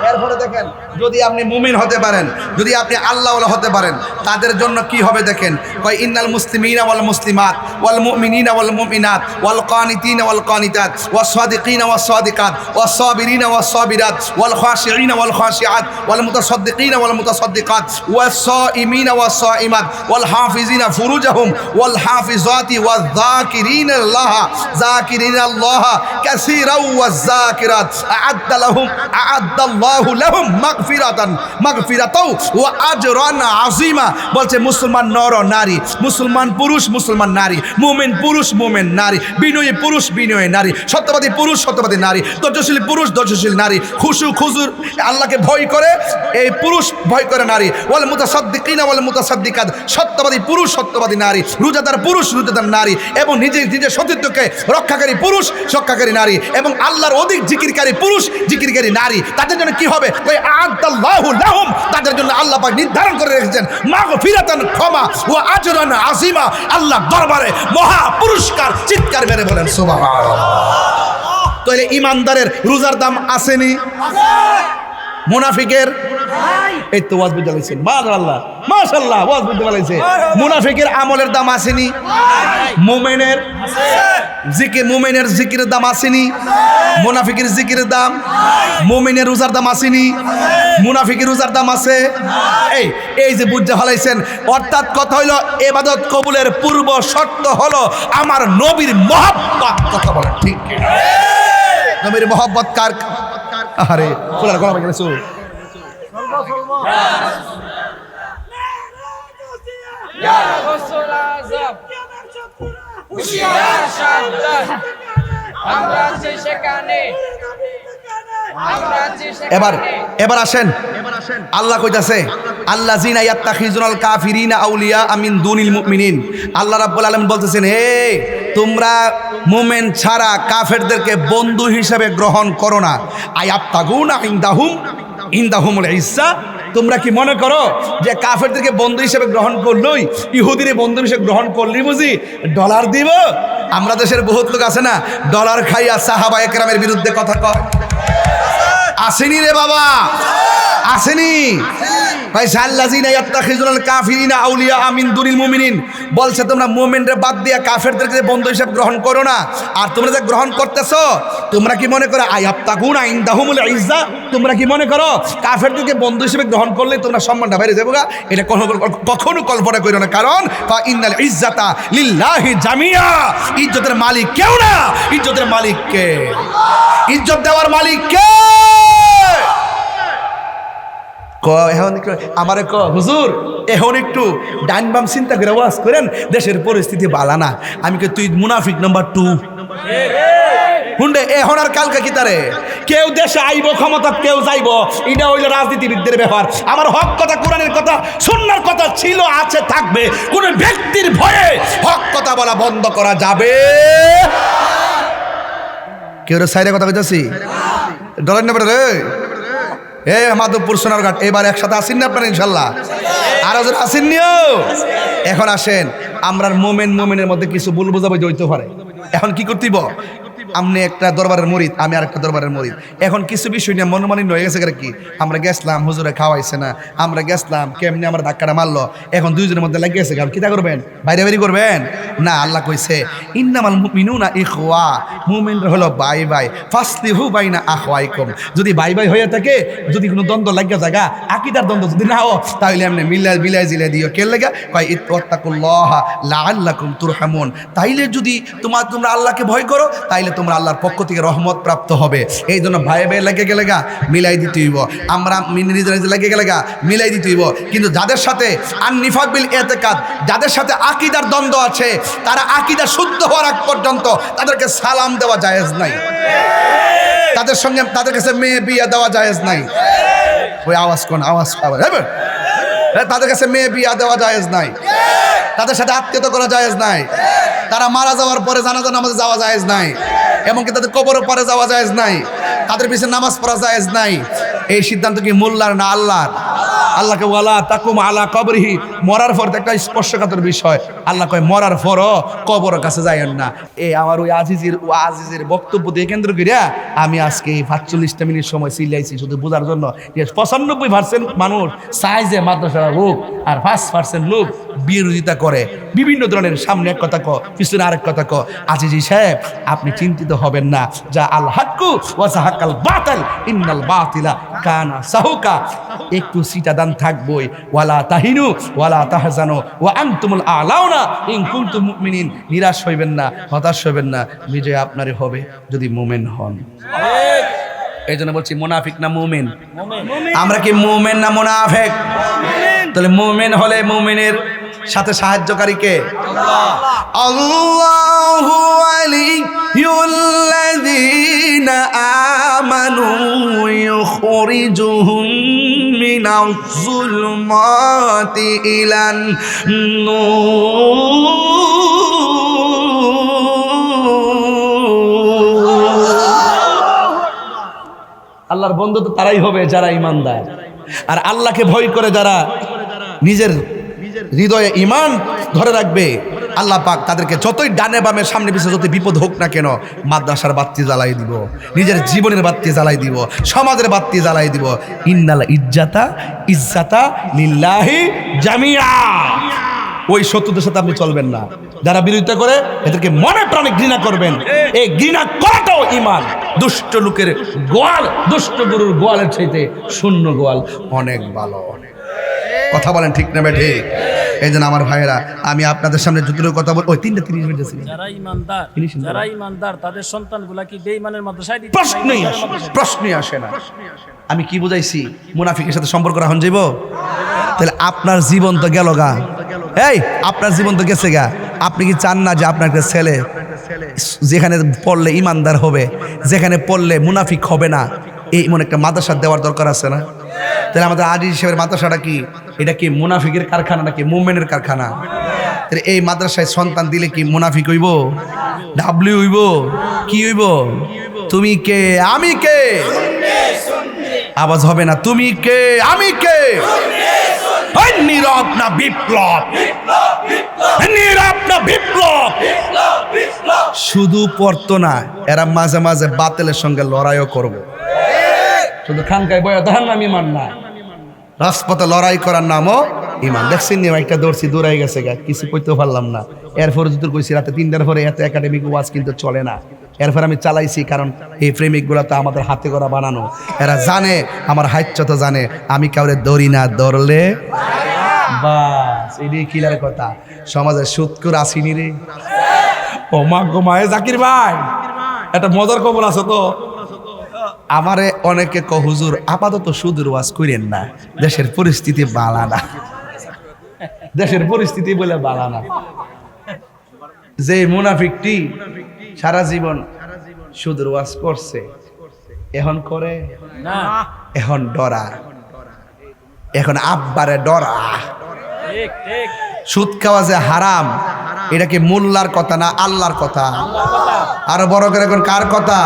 এরপরে দেখেন, যদি আপনি মুমিন হতে পারেন, যদি আপনি আল্লাহওয়ালা হতে পারেন, তাদের জন্য কি হবে দেখেন। কয় ইন্নাল মুসলিমিনা ওয়াল মুসলিমাত ওয়াল মুমিনিনা ওয়াল মুমিনাত ওয়াল কানিতিনা ওয়াল কানিতাত ওয়াস সাদিকিনা ওয়াস সাদিকাত ওয়াস সাবিরিনা ওয়াস সাবিরাত ওয়াল খাশিঈনা ওয়াল খাশিআত ওয়াল মুতাসাদ্দিকিনা ওয়াল মুতাসাদ্দিকাত ওয়াস সাইমিনা ওয়াস সাইমাত ওয়াল হাফিজিনা ফুরুজাহুম ওয়াল হাফিজাতি ওয়াজ যাকিরিনা আল্লাহ যাকিরিনা আল্লাহ কাসীরাও ওয়াজ যাকিরাত আ'আদ্দা লাহুম আ'আদ্দাল্লাহু লাহুম মাগফিরাতাও ওয়া আজরান আযীমা। বলছে মুসলমান নর নারী, মুসলমান পুরুষ মুসলমান নারী, মুমিন পুরুষ মুমিন নারী, বিনয়ী পুরুষ বিনয়ী নারী, সত্যবাদী পুরুষ সত্যবাদী নারী, ধৈর্যশীল পুরুষ ধৈর্যশীল নারী, খুশু খুজুর আল্লাহকে ভয় করে এই পুরুষ ভয় করে নারী, ওয়াল মুতাসাদ্দিকিনা ওয়াল মুতাসাদ্দিকাত সত্যবাদী পুরুষ সত্যবাদী নারী, রোজাদার পুরুষ রোজাদার নারী, এবং নিজের সতীত্বকে রক্ষাকারী পুরুষ রক্ষাকারী নারী, এবং আল্লাহর অধিক জিকিরকারী পুরুষ জিকিরকারী নারী। তাদের জন্য কি হবে? ওই আ'আদ্দাল্লাহু লাহুম, তাদের জন্য আল্লাহ পাক নির্ধারণ করে রেখেছেন মাগফিরাতান, ক্ষমা, ওয়া আজরান আযীমা, আল্লাহ দরবারে মহা পুরস্কার। চিৎকার মেরে বলেন সুবহানাল্লাহ। তাহলে ইমানদারের রোজার দাম আসেনি? মুনাফিকের এই তো ওয়াজ বুঝতে পারছেন, মাশাআল্লাহ মাশাআল্লাহ ওয়াজ বুঝতে পারছে। মুনাফিকের আমলের দাম আসেনি? মুমিনের জিকির, মুমিনের জিকিরের দাম আসেনি? মুনাফিকের জিকিরের দাম, মুমিনের রোজার দাম আসেনি? মুনাফিকের রোজার দাম আছে? এই যে বুঝতে ফেলাইছেন, অর্থাৎ কথা হইল ইবাদত কবুলের পূর্ব শর্ত হলো আমার নবীর মহব্বত। কথা বলেন ঠিক কি? নবীর মহব্বত কার? আরে ফুলার গলা বেঁকে গেছো। ইয়া রাসূল আযম হুশিয়ার সাবধান, আমরা আছি সেখানে, আমরা আছি সেখানে। এবার আসেন, আল্লাহ কইতাছে আল্লাযিনা ইয়াত্তাখিজুনাল কাফিরিনা আউলিয়া মিন দুনিল মুমিনিন। আল্লাহ রাব্বুল আলামিন বলতেছেন, হে তোমরা মুমিন ছাড়া কাফেরদেরকে বন্ধু হিসেবে গ্রহণ করো না। আয়াবতাগুনা ইনদাহুমুল ইজ্জা, তোমরা কি মনে করো যে কাফেরদেরকে বন্ধু হিসেবে গ্রহণ করলই, ইহুদিরে বন্ধু হিসেবে গ্রহণ করলি বুঝি ডলার দিব? আমরা দেশের বহুত লোক আছে না ডলার খাইয়া সাহাবা একরামের বিরুদ্ধে কথা কয়, আসেনি রে বাবা? আসেনি ভাই সাল্লাযিনা ইয়াত্তাখিজুনাল কাফিরিনা আউলিয়া মিন দুনিল মুমিনিন বলছে তোমরা মুমিনদের বাদ দিয়া কাফেরদেরকে বন্ধু হিসেবে গ্রহণ করো না। আর তোমরা যে গ্রহণ করতেছো তোমরা কি মনে করো আয়াবতাকুনা ইনদাহুমুল ইজ্জা, তোমরা কি মনে করো কাফেরদেরকে বন্ধু হিসেবে গ্রহণ করলে তোমরা সম্মানটা বেড়ে যাবে? এটা কখনো কল্পনা করো না, কারণ ইন্নাল ইজ্জাতা লিল্লাহি জামিয়া, ইজ্জতের মালিক কেউ না, ইজ্জতের মালিক কে? ইজ্জত দেওয়ার মালিক কে? আমারে ক হুজুর এখন একটু ডাইন বাম চিন্তা করে ওয়াজ করেন, দেশের পরিস্থিতি বালা না। আমি কে তুই মুনাফিক নাম্বার 2 হুন্ডে এখন আর কালকে কি তারে কেউ দেশে আইব ক্ষমতা কেউ যাইব, এটা হইল রাজনীতিবিদদের ব্যাপার। আমার হক কথা কোরআনের কথা সুন্নাহর কথা ছিল, আছে, থাকবে। কোন ব্যক্তির ভয়ে হক কথা বলা বন্ধ করা যাবে? কেউ সাইডে কথা কইতাছি ডলার নেবে রে এ মাধবপুর সোনারঘাট এবার একসাথে আসেন না আপনারা ইনশাল্লাহ? আর ওজন আসেননিও? এখন আসেন, আমরা মোমেনের মধ্যে কিছু ভুল বোঝাবুঝি হইতে পারে। এখন কি করতেইব? আপনি একটা দরবারের মুরিদ, আমি আরেকটা দরবারের মুরিদ। এখন কিছু বিষয় নিয়ে মনোমালিন্য হয়ে গেছে কি, আমরা গেছলাম হুজুরে খাওয়াইছে না, আমরা গেছলাম কেমনি আমার ধাক্কাটা মারলো, এখন দুইজনের মধ্যে লাগিয়ে গেছে। আপনি কিতা করবেন? বাইরে বাইরে করবেন না? আল্লাহ কইছে ইন্নামাল মুমিনুনা ইখওয়া, মুমিনরা হলো ভাই ভাই, ফাসলিহু বাইনা আখওয়াইকুম। যদি ভাই ভাই হয়ে থাকে, যদি কোনো দ্বন্দ্ব লাগিয়া জায়গা আকীদার দ্বন্দ্ব যদি না হয়, তাহলে এমনি বিলাই জিলাই দিও। কে লাগা কয় ইত্তাকুল্লাহ লাআল্লাকুম তুরহামুন। তাইলে যদি তোমরা আল্লাহকে ভয় করো, তাইলে তোমরা আল্লাহর পক্ষ থেকে রহমত প্রাপ্ত হবে। এই জন্য ভাই ভাই লেগে গেলে গা মিলাই দিতে হইব, আমরা লেগে গেলে গা মিলাই দিতে হইব। কিন্তু যাদের সাথে আন-নিফাক বিল ইতিকাদ, যাদের সাথে আকীদার দ্বন্দ্ব আছে, তারা আকীদা শুদ্ধ হওয়ার আগ পর্যন্ত তাদেরকে সালাম দেওয়া জায়েজ নাই, তাদের সঙ্গে তাদের কাছে মেয়ে বিয়ে দেওয়া জায়েজ নাই। ওই আওয়াজ কোন আওয়াজ পাবে? তাদের কাছে মেয়ে বিয়ে দেওয়া জায়েজ নাই, তাদের সাথে আত্মীয়তা করা জায়েজ নাই, তারা মারা যাওয়ার পরে জানাজা নামাজে যাওয়া জায়েজ নাই, এমনকি তাদের কবরের পরে যাওয়া জায়েজ নাই, তাদের পিছনে নামাজ পড়া জায়েজ নাই। এই সিদ্ধান্ত কি মোল্লার না আল্লাহর? আল্লাহকে ওয়ালা তাকুম আলা কবরিহি, মরার পর একটা স্পর্শকাতর বিষয়। আল্লাহ কয় মরার পরও কবরের কাছে যাইয়েন না। এই আমার ওই আজিজের বক্তব্য দিয়ে কেন্দ্র করিয়া আমি আজকে এই 45টা মিনিট সময় চিল্লাইছি শুধু বোঝার জন্য যে 95% মানুষ চায় যে মাদ্রাসার লোক, আর 5% লোক বিরোধিতা করে বিভিন্ন ধরনের। সামনে এক কথা ক, পিছনে আরেক কথা ক। আজিজি সাহেব, আপনি চিন্তিত হবেন না, যা আল হাক্কু ওয়া সাহাকাল বাতিল ইন্নাল বাতিলা কানা সাহুকা। একটু সিটাদান থাকবই। ওয়ালা তাহিনু ওয়ালা তাহজানু ওয়া আনতুমুল আ'লাউনা ইন কুনতুম মুমিনিন। নিরাশ হইবেন না, হতাশ হইবেন না, বিজয় আপনারই হবে যদি মুমিন হন। এই জন্য বলছি মুনাফিক না মুমিন? আমরা কি মুমিন না মুনাফিক? তাহলে মুমিন হলে মুমিনের সাথে সাহায্যকারী কে? আল্লাহু ওয়ালিয়ুল্লাযীনা আমানু ইউখরিজুহুম মিনাজ যুলমাতি ইলান নূর। আল্লাহর বন্ধু তো তারাই হবে যারা ঈমানদার, আর আল্লাহকে ভয় করে যারা নিজের হৃদয়ে ঈমান ধরে রাখবে। আল্লাহ পাক তাদেরকে যতই ডানে বামে সামনে পিছনে যতই বিপদ হোক না কেন, মাদ্রাসার বাতি জ্বালাই দিব, নিজের জীবনের বাতি জ্বালাই দিব, সমাজের বাতি জ্বালাই দিব। ইন্নাল ইজ্জাতা লিল্লাহি জামিয়া। ওই শত্রুদের সাথে আপনি চলবেন না, যারা বিরোধিতা করে এদেরকে মনে প্রাণে ঘৃণা করবেন। এই ঘৃণা করাটাও ঈমান। দুষ্ট লোকের গোয়াল, দুষ্ট গরুর গোয়ালের চাইতে শূন্য গোয়াল অনেক ভালো। কথা বলেন ঠিক না বেঠে? এই জন্য আমার ভাইয়েরা, আমি আপনাদের সামনে যতটুকু কথা বল, ওই 3:30 মিনিট আছে। যারা ঈমানদার তাদের সন্তানগুলা কি বেঈমানের মাদ্রাসায় দিতে? প্রশ্নই আসে না। আমি কি বুঝাইছি? মুনাফিকের সাথে সম্পর্ক রাখুন যাইব? তাহলে আপনার জীবন তো গেল গা। এই আপনার জীবন তো গেছে গা। আপনি কি চান না যে আপনার একটা ছেলে যেখানে পড়লে ইমানদার হবে, যেখানে পড়লে মুনাফিক হবে না, এই মনে একটা মাদ্রাসা দেওয়ার দরকার আছে না? তাহলে আমাদের আজিজ সাহেবের মাদ্রাসাটা কি, এটা কি মুনাফিকের কারখানা নাকি মুমিনের কারখানা? তাহলে এই মাদ্রাসায় সন্তান দিলে কি মুনাফিক হইব? ডাবলিউ হইব? কি হইব? তুমি কে আমি কে আওয়াজ হবে না। তুমি কে আমি কে? নীরব না বিপ্লব, নীরব না বিপ্লব। শুধু পড়তো না, এরা মাঝে মাঝে বাতিলের সঙ্গে লড়াইও করবো। শুধু খানকায় বয়া ধান আমি মান না, রাজপথে লড়াই করার নামও ইমান। দেখছেন নি একটা দৌড়ছি দৌড়াই গেছে গা, কিছু কইতেও পারলাম না। এরপরে যদি কইছি রাতে 3টার পরে এত একাডেমিক ওয়াজ কিন্তু চলে না। এরপর আমি চালাইছি, কারণ এই প্রেমিকগুলো তো আমাদের হাতে করা বানানো। এরা জানে, আমার হাইচ্য তো জানে আমি কাউরে দৌড়ি না, দৌড়লে বাস। এটাই কিলার কথা। সমাজে সুৎকুর আসিনি রে। ও মা গো মায়ে জাকির ভাই, একটা মজার খবর আছে তো। আমারে অনেকে ক হুজুর আপাতত সুদূর ওয়াজ করেন না, দেশের পরিস্থিতি বালা না। দেশের পরিস্থিতি বলে বালা না। যে মুনাফিকটি সারা জীবন সুদূর ওয়াজ করছে, এখন করে না, এখন ডরা, এখন আব্বারে ডরা। সুদ খাওয়া যে হারাম, এটা কি মোল্লার কথা না আল্লাহর কথা? আরো বড় করে এখন কার কথা?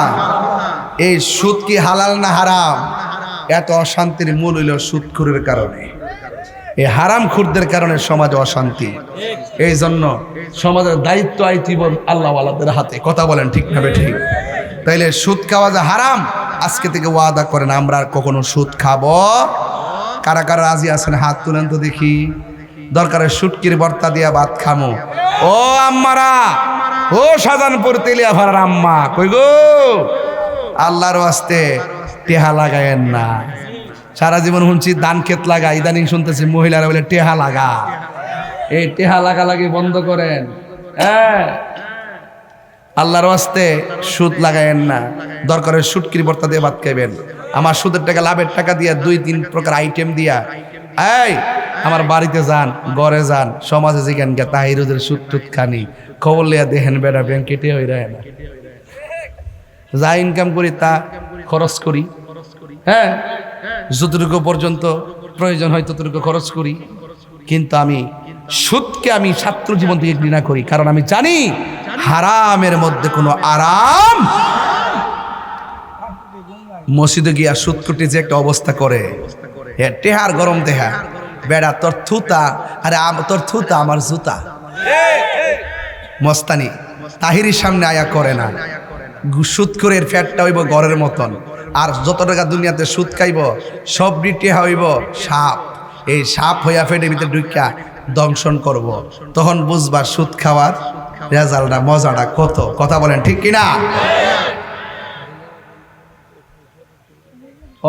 এই সুদ কি হালাল না হারাম? এত অশান্তির মূল হইল সুদখোরের কারণে। এই হারাম খুরদের কারণে সমাজে অশান্তি। এই জন্য সমাজের দায়িত্ব আইতিব আল্লাহওয়ালাদের হাতে। কথা বলেন ঠিক না ঠিক? তাইলে সুদ খাওয়া যে হারাম, আজকে থেকে ওয়াদা করেন আমরা আর কখনো সুদ খাবো। কারা কারা রাজি আছেন হাত তুলেন তো দেখি। দরকারে শুটকির ভর্তা দিয়া ভাত খামো। ও আম্মারা, ও শাহজাহানপুর তেলিয়াফাড়ার আম্মা, কই গো? আল্লাহর ওয়াস্তে টেহা লাগায়েন না। সারা জীবন শুনছি ধান ক্ষেত লাগা, ইদানিং শুনতেছি মহিলারা বলে টেহা লাগা। এই টেহা লাগালাগি বন্ধ করেন। হ্যাঁ, আল্লাহর ওয়াস্তে সুদ লাগায়েন না। দরকারে শুটকির ভর্তা দিয়ে ভাত খাইবেন। আমার সুদের টাকা লাভের টাকা দিয়া 2-3 প্রকার আইটেম দিয়া, এই আমার বাড়িতে যান, ঘরে যান, সমাজে যেখান গে তাহিরুদের সুদ টুদ খানি খবর লিয়া দেখেন বেড়া ব্যাংক কেটে হয়ে যায় না। যা ইনকাম করি তা খরচ করি। হ্যাঁ, যতটুকু পর্যন্ত প্রয়োজন হয় ততটুকু খরচ করি। কিন্তু আমি সুদকে আমি ছাত্র জীবন থেকে ঘৃণা করি, কারণ আমি জানি হারামের মধ্যে কোনো আরাম। মসজিদে গিয়া সুদ কুটি যে একটা অবস্থা করে, টেহার গরম দেহা বেড়া তোর থুতা, আরে তোর থুতা আমার জুতা। মস্তানি তাহিরির সামনে আয়া করে না। সুদ করে ফ্যাটটা হইব ঘরের মতন, আর যত টাকা দুনিয়াতে সুদ খাইব সব টেহা হইব সাপ। এই সাপ হইয়া ফেটের ভিতরে ঢুকা দংশন করব, তখন বুঝবা সুদ খাওয়ার রেজাল্টটা মজাটা কত। কথা বলেন ঠিক কিনা?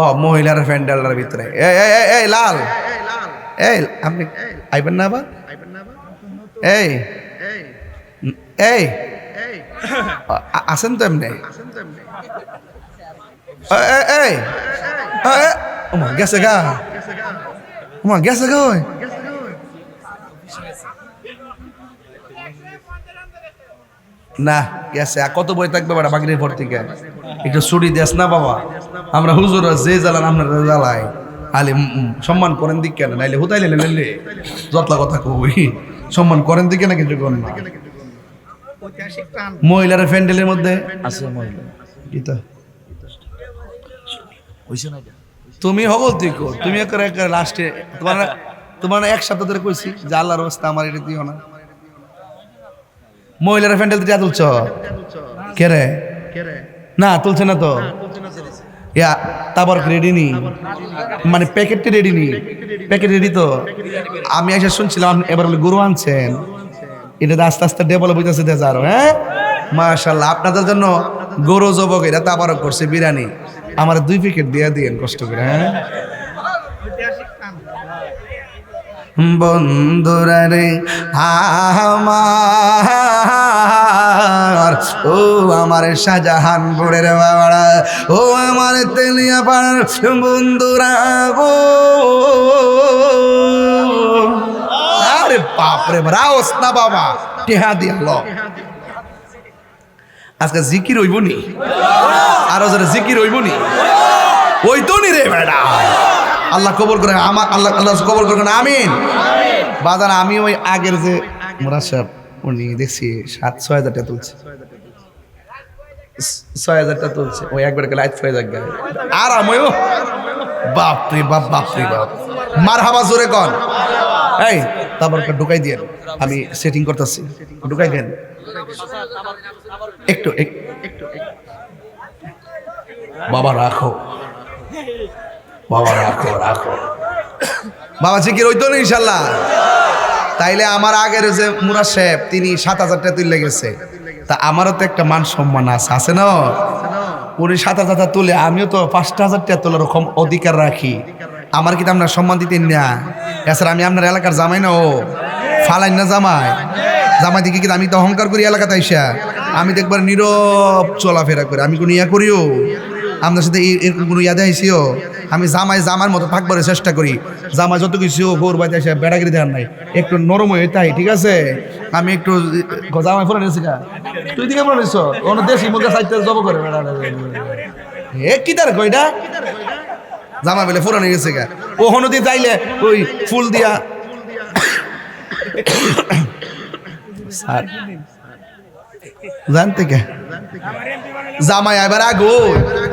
ও মহিলার প্যান্ডেলের ভিতরে এই লাল, এই আপনি আইবেন না আবার? এই এই আসেন তো এমনি। এই গেছে গা, গেছে গো। না গেছে, কত বই থাকবে বাড়া বাগির পর থেকে। একটু ছুটি দেস না বাবা। আমরা হুজুরা যে জ্বালান আপনারা জ্বালাই, আলে সম্মান করেন দিক কেন? নাইলে হুতাইলে নাইলে যতলা কথা কই, সম্মান করেন দিকে না কিছু করেন না। মহিলার প্যান্ডেলের মধ্যে আছে মহিলা গীতা, তুমি হবল তুই কো, তুমি একবার লাস্টে তোমার এক সপ্তাহ ধরে কইছি যে আল্লাহর অবস্থা আমার এটা দিও না। মহিলার প্যান্ডেল তুই তুলছ কে রে? না তুলছে না তো। ইয়া তারপর রেডি নি, মানে প্যাকেটটি রেডি নি, প্যাকেট রেডি তো। আমি এসে শুনছিলাম এবার বলে গরু আনছেন, এটা আস্তে আস্তে ডেভেলপ হইতেছে দেশ আরো। হ্যাঁ মাশাআল্লাহ, আপনাদের জন্য গরু জবক এটা তাবারক করছে বিরিয়ানি। আমার 2 প্যাকেট দিয়ে দিয়েন কষ্ট করে। হ্যাঁ বন্ধুরা রে আমার, ও আমার শাহজাহানপুরের বাবারা, ও আমার তেলিয়াপাড়ার বন্ধুরা গো, আরে বাপরে রাওস না বাবা, টেহা দিয়াল। আজকে জিকির হইব নি? আরো যারা জিকির হইব নি? ওই তো নি রে বেড়া। আল্লাহ কবুল করে, আমার আল্লাহ আল্লাহ কবুল করবেন, আমিন। বাজার আমি ওই আগের যে মোরাদ সাহেব উনি দেখছি 7-6 হাজার টাকা তুলছে, 6 হাজার টাকা তুলছে ওই একবার লাইট হয়ে যাক আর আমিও বাপরে বাপ, বাপরে বাপ, মারহাবা জোরে কন। এই তারপর ঢুকাই দিয়ে আমি সেটিং করতেছি, ঢুকাই দেন একটু একটু। বাবা রাখো, বাবা রাখো রাখো। বাবা জিকির হইতো না ইনশাল্লাহ। তাইলে আমার আগের যে মুরাদ সাহেব তিনি 7,000 টাকা তুলে গেছে, তা আমারও তো একটা মান সম্মান আছে না? উনি 7,000 টাকা তুলে, আমিও তো 5,000 টাকা তোলার অধিকার রাখি। আমার কি আপনার সম্মান দিতেন না? এছাড়া আমি আপনার এলাকার জামাই না, ও ফালাইন না জামাই। জামাই দিকে কি আমি তো অহংকার করি এলাকাতে আইসা? আমি তো একবার নীরব চলাফেরা করি, আমি কোনো ইয়া করিও আপনার সাথে এরকম কোনো ইয়াদে আইসিও? আমি জামার মতো থাকবার চেষ্টা করি। জামাই যত কিছু গোর বাড়িতে এসে বেড়াগিরি দেওয়ার নাই, একটু নরম হয়ে তাই, ঠিক আছে? আমি একটু জামাই ফোনে নিয়েছি গা, তুই দিকে ফোন নিছ কোনো দেশি মুখে সাইতে জব করে এ কি তার কইটা জামা বেলে ফোরানো গেছে গা। ও হনদি যাইলে ওই ফুল দিয়া স্যার জানতে কে জামাই এবার আগো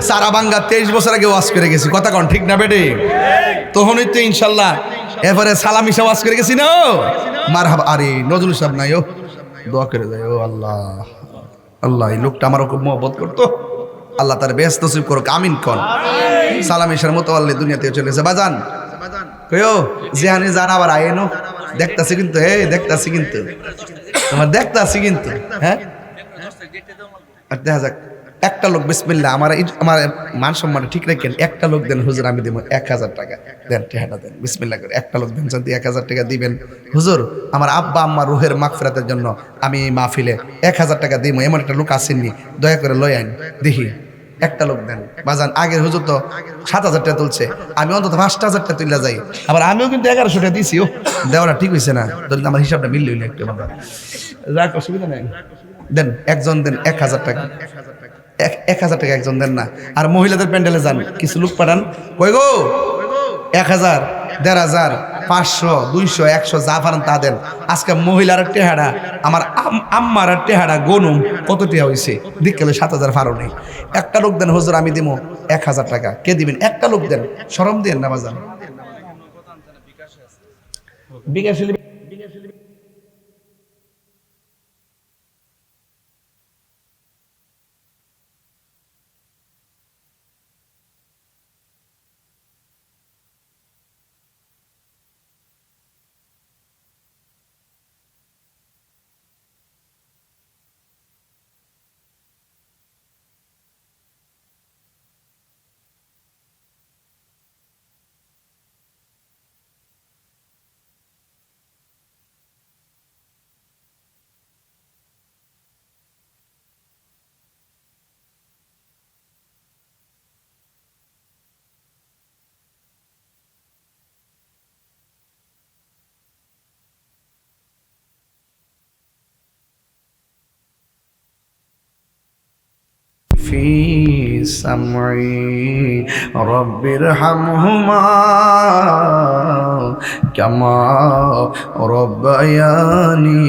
সারা বাঙ্গা 23 বছর আগে ওয়াজ করে গেছি, কথা কন ঠিক না বেটে? তখনই তো ইনশাল্লাহ এবারে সালামি সে ওয়াজ করে গেছি না। মারহাবা। আরে নজরুল সাহেব নাই, ও দোয়া করে যায়। ও আল্লাহ আল্লাহ, এই লোকটা আমারও খুব মহব্বত করতো, আল্লাহ তার বেহেশত নসিব করুক, আমিন কন। সালামিশার মতো আল্লাহ দুনিয়া থেকে চলে গেছে। বাজান কইও যেহানি জান আবার আয়েনো দেখতাছি কিন্তু, হে দেখতাছি কিন্তু, তোমার দেখতাছি কিন্তু। হ্যাঁ আর দেখা যাক একটা লোক বিসমিল্লাহ, আমার মান সম্মান ঠিক রাখেন। একটা লোক দেন হুজুর, আমি দেবো 1,000 টাকা। দেন টেহাটা দেন বিসমিল্লাহ করে। একটা লোক দেন, যদি 1,000 টাকা দিবেন, হুজুর আমার আব্বা আম্মা রুহের মাগফিরাতের জন্য আমি এই মাহফিলে 1,000 টাকা দিব, এমন একটা লোক আসেননি, দয়া করে লই আইন দেখি। একটা লোক দেন বাজান। আগের হুজুর তো 7,000 টাকা তুলছে, আমি অন্তত 5,000 টাকা তুলে যাই। আবার আমিও কিন্তু 1,100 টাকা দিছি। ও দেওয়াটা ঠিক হয়েছে না, যদি আমার হিসাবটা মিললে হইলে একটু বাবা, যাক অসুবিধা নেই। দেন একজন দেন 1,000 টাকা, 1,000 টাকা একজন দেন না। আর মহিলাদের প্যান্ডেলে যান, কিছু লোক পাঠান, কই গো 1,000, 1,500, 500, 200, 100 যা পারেন তা দেন। আজকে মহিলার টেহারা, আমার আম্মার টেহারা গনুম কত টেহা হয়েছে, দিকলে 7,000 ফারো নেই। একটা লোক দেন হুজুর, আমি দিব 1,000 টাকা। কে দিবেন? একটা লোক দেন, শরম দেন না বাজান। বিকাশ في سمعي رب ارحمهما كما ربياني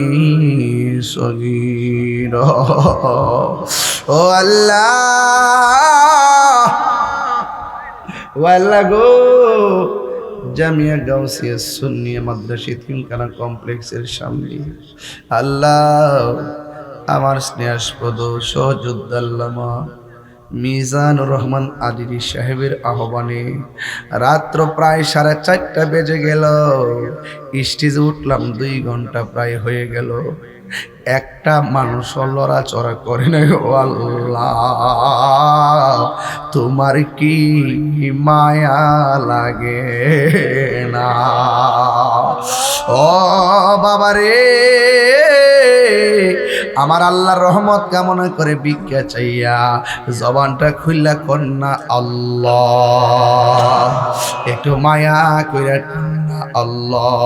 صغيرا ও আল্লাহ ওয়াল্লাহ গো জামিয়া গাউসিয়া সুন্নিয়া মাদ্রাসা তিনখানা কমপ্লেক্সের সামনে আল্লাহ আমার স্নেহাস্পদ সহযোদ্ধাল্লামা মিজানুর রহমান আদিরি সাহেবের আহ্বানে রাত্র প্রায় 4:30 বেজে গেল। স্টেজে উঠলাম 2 ঘন্টা প্রায় হয়ে গেল, একটা মানুষ লড়াচড়া করে না। ও আল্লাহ, তোমার কি মায়া লাগে না? ও বাবা রে, আমার আল্লাহর রহমত কামনা করে ভিক্ষা চাইয়া জবানটা খুললা কন্যা আল্লাহ, একটু মায়া কইরা কন্যা আল্লাহ।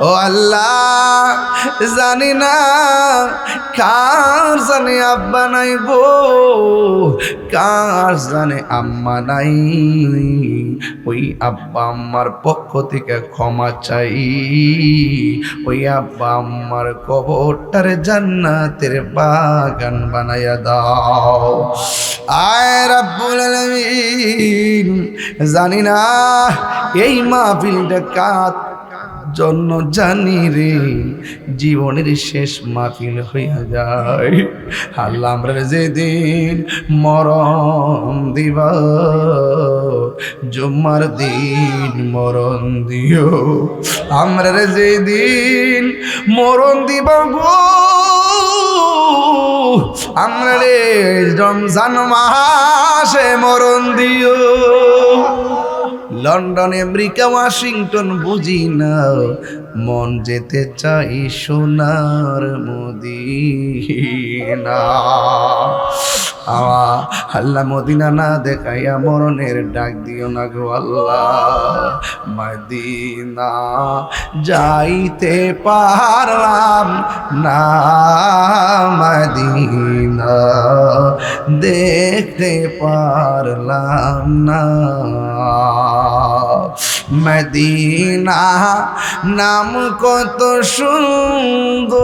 ও আল্লাহ, জানি না কার জানে আব্বা নাই গো, কার জানে আম্মা নাই, ওই আব্বা আম্মার পক্ষ থেকে ক্ষমা চাই। ওই আব্বা আম্মার কবরটারে জান্নাতের বাগান বানায়া দাও। আয় রাব্বুল আলামিন, জানি না এই মাহফিলটা জন্য জানি রে জীবনের শেষ মাহফিল হইয়া যায়। আল্লাহ আমরা যেদিন মরণ দিবা, জুম্মার দিন মরণ দিও। আমরা যেদিন মরণ দিবা গো, আমরা রে রমজান মাসে মরণ দিও। লন্ডন আমেরিকা ওয়াশিংটন বুঝি না, মন যেতে চাই সোনার মদিনা। আল্লাহ মদিনা না দেখাইয়া মরণের ডাক দিও না গো আল্লাহ। মদিনা যাইতে পারলাম না, মদিনা দেখতে পারলাম না। মদিনা নাম কত সুন্দর,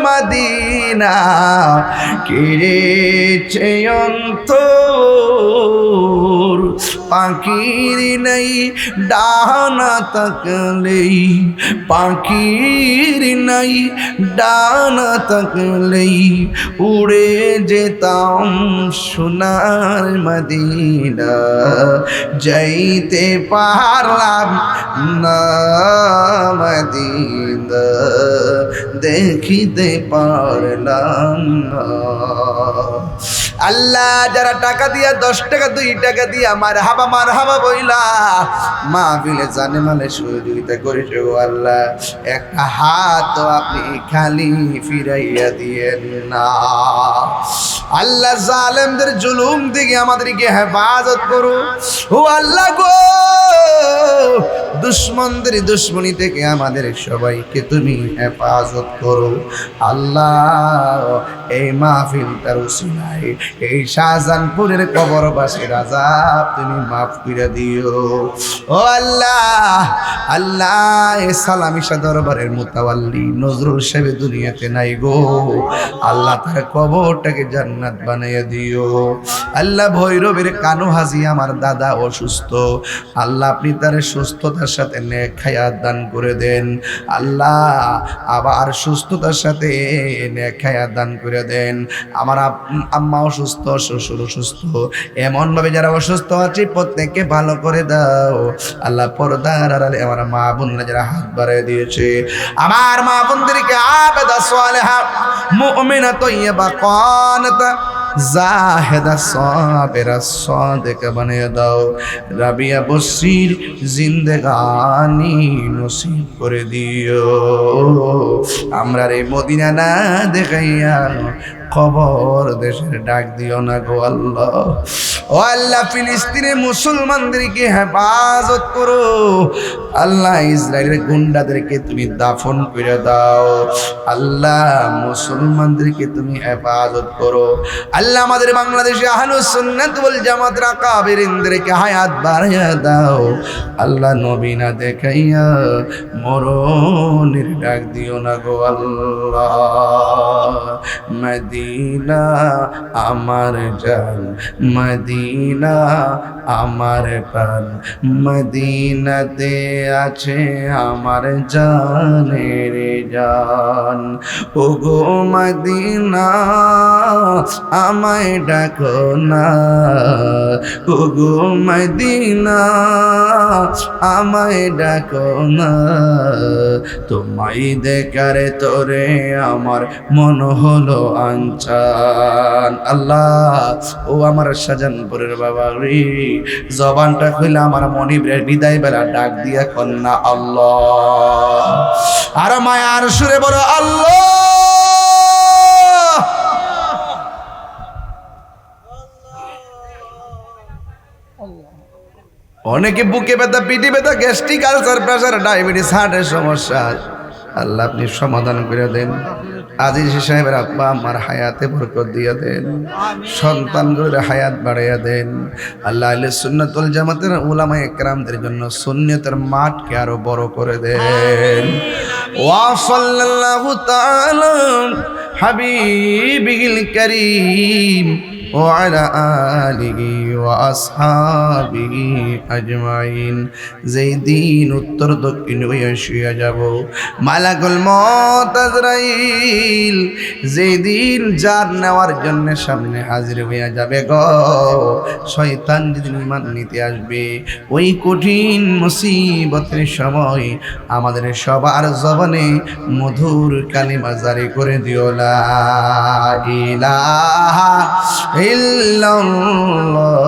মদিনা কেড়েছে অন্তর। পাখির নেই ডানা থাকলেই, পাখির নাই ডানা থাকলেই উড়ে যেতাম সোনার মদিনা। যাইতে পারলাম না মদিনা, দেখিতে পারলাম না। আল্লাহ যারা টাকা দিয়া 10 টাকা 2 টাকা দিয়া মারহাবা বইলা মাহফিলে জানে মালে সহযোগিতা করেছে গো আল্লাহ, একটা হাত আপনি খালি ফিরাইয়া দিয়েন না। আল্লাহ জালেমদের জুলুম থেকে আমাদেরকে হেফাজত করো ও আল্লাহ গো। দুশ্মনদের দুশ্মনী থেকে আমাদের সবাইকে তুমি হেফাজত করো আল্লাহ। এই মাহফিলটার উসিলায় এই শাহজাহানপুরের কবরবাসীর আযাব তুমি মাফ করে দিও ও আল্লাহ। আল্লাহ এই সালামিশা দরবারের মুতাওয়াল্লি নজরুল সাহেব দুনিয়াতে নাই গো আল্লাহ, তার কবরটাকে জান্নাত বানাইয়া দিও আল্লাহ। ভৈরবের কানু হাজি আমার দাদা অসুস্থ আল্লাহ, আপনি তার সুস্থতার সাথে নেক হায়াত দান করে দেন আল্লাহ। আবার সুস্থতার সাথে নেক হায়াত দান করে দেন। আমার আম্মা অসুস্থ, শ্বশুর অসুস্থ, এমনভাবে যারা অসুস্থ আছে প্রত্যেককে ভালো করে দাও আল্লাহ। পর্দার আড়ালে আমার মা বোনরা যারা হাত বাড়িয়ে দিয়েছে, আমার মা বোনদেরকে আবেদা সালেহা মুমিনা তয়্যিবা কানিতা জাহেদা সাবিরা সাদিকা বানিয়ে দাও। রাবিয়া বসির জিন্দেগানি নসিব করে দিও। আমরা রে মদিনা না দেখাইয়া কবর দেশের ডাক দিও না গো আল্লাহ। ও আল্লাহ ফিলিস্তিনের মুসলমানদেরকে হেফাজত করো আল্লাহ। ইসরায়েলের গুন্ডাদেরকে তুমি দাফন করে দাও আল্লাহ। মুসলমানদেরকে তুমি হেফাজত করো আল্লাহ। আমাদের বাংলাদেশে আহলুস সুন্নাত ওয়াল জামাতের আকাবিরিনদেরকে হায়াত বাড়াইয়া দাও আল্লাহ। নবী না দেখাইয়া মরণের ডাক দিও না গো আল্লাহ। মদিনা আমার জান, মদিনা আমার প্রাণ, মদিনাতে আছে আমার জানের জান। ও গো মদিনা আমায় ডাকো না, ও গো মদিনা আমায় ডাকো না। তোমায় দেখারে তোরে আমার মন হলো আনচান আল্লাহ। ও আমার শাহজাহানপুরের বাবা রে, জবানটা খুলে আমার মনিবের বিদায় বেলা ডাক দিয়া কন্যা আল্লাহ। আর মায়ার সুরে বড় আল্লাহ। অনেকে বুকে ব্যথা, পিঠে ব্যথা, গ্যাস্ট্রিক আলসার, প্রেসার, ডায়াবেটিস, হার্টের সমস্যা আল্লাহ আপনি সমাধান করে দেন। আজিজ সাহেবের আব্বা আমার হায়াতে বরকত দিয়ে দেন, সন্তানগুলোর হায়াত বাড়াইয়া দেন আল্লাহ। আহলে সুন্নাত ওয়াল জামাতের উলামায়ে কেরামদের জন্য সুন্নতের মাঠকে আরো বড় করে দেন। ওয়া সাল্লাল্লাহু তাআলা হাবিবিল কারীম وعلى آله وأصحابه أجمعين যেই দিন উত্তর দক্ষিণ হইয়া শুইয়া যাব মালাকুল মউত আজরাইল যেই দিন জান নেওয়ার জন্য সামনে হাজির হইয়া যাবে গো শয়তান যেদিন ঈমান নিতে আসবে ওই কঠিন মুসিবতের সময় আমাদের সবার জবানে মধুর কালিমা জারি করে দিও লা ইলাহা ইল্লাল্লাহ।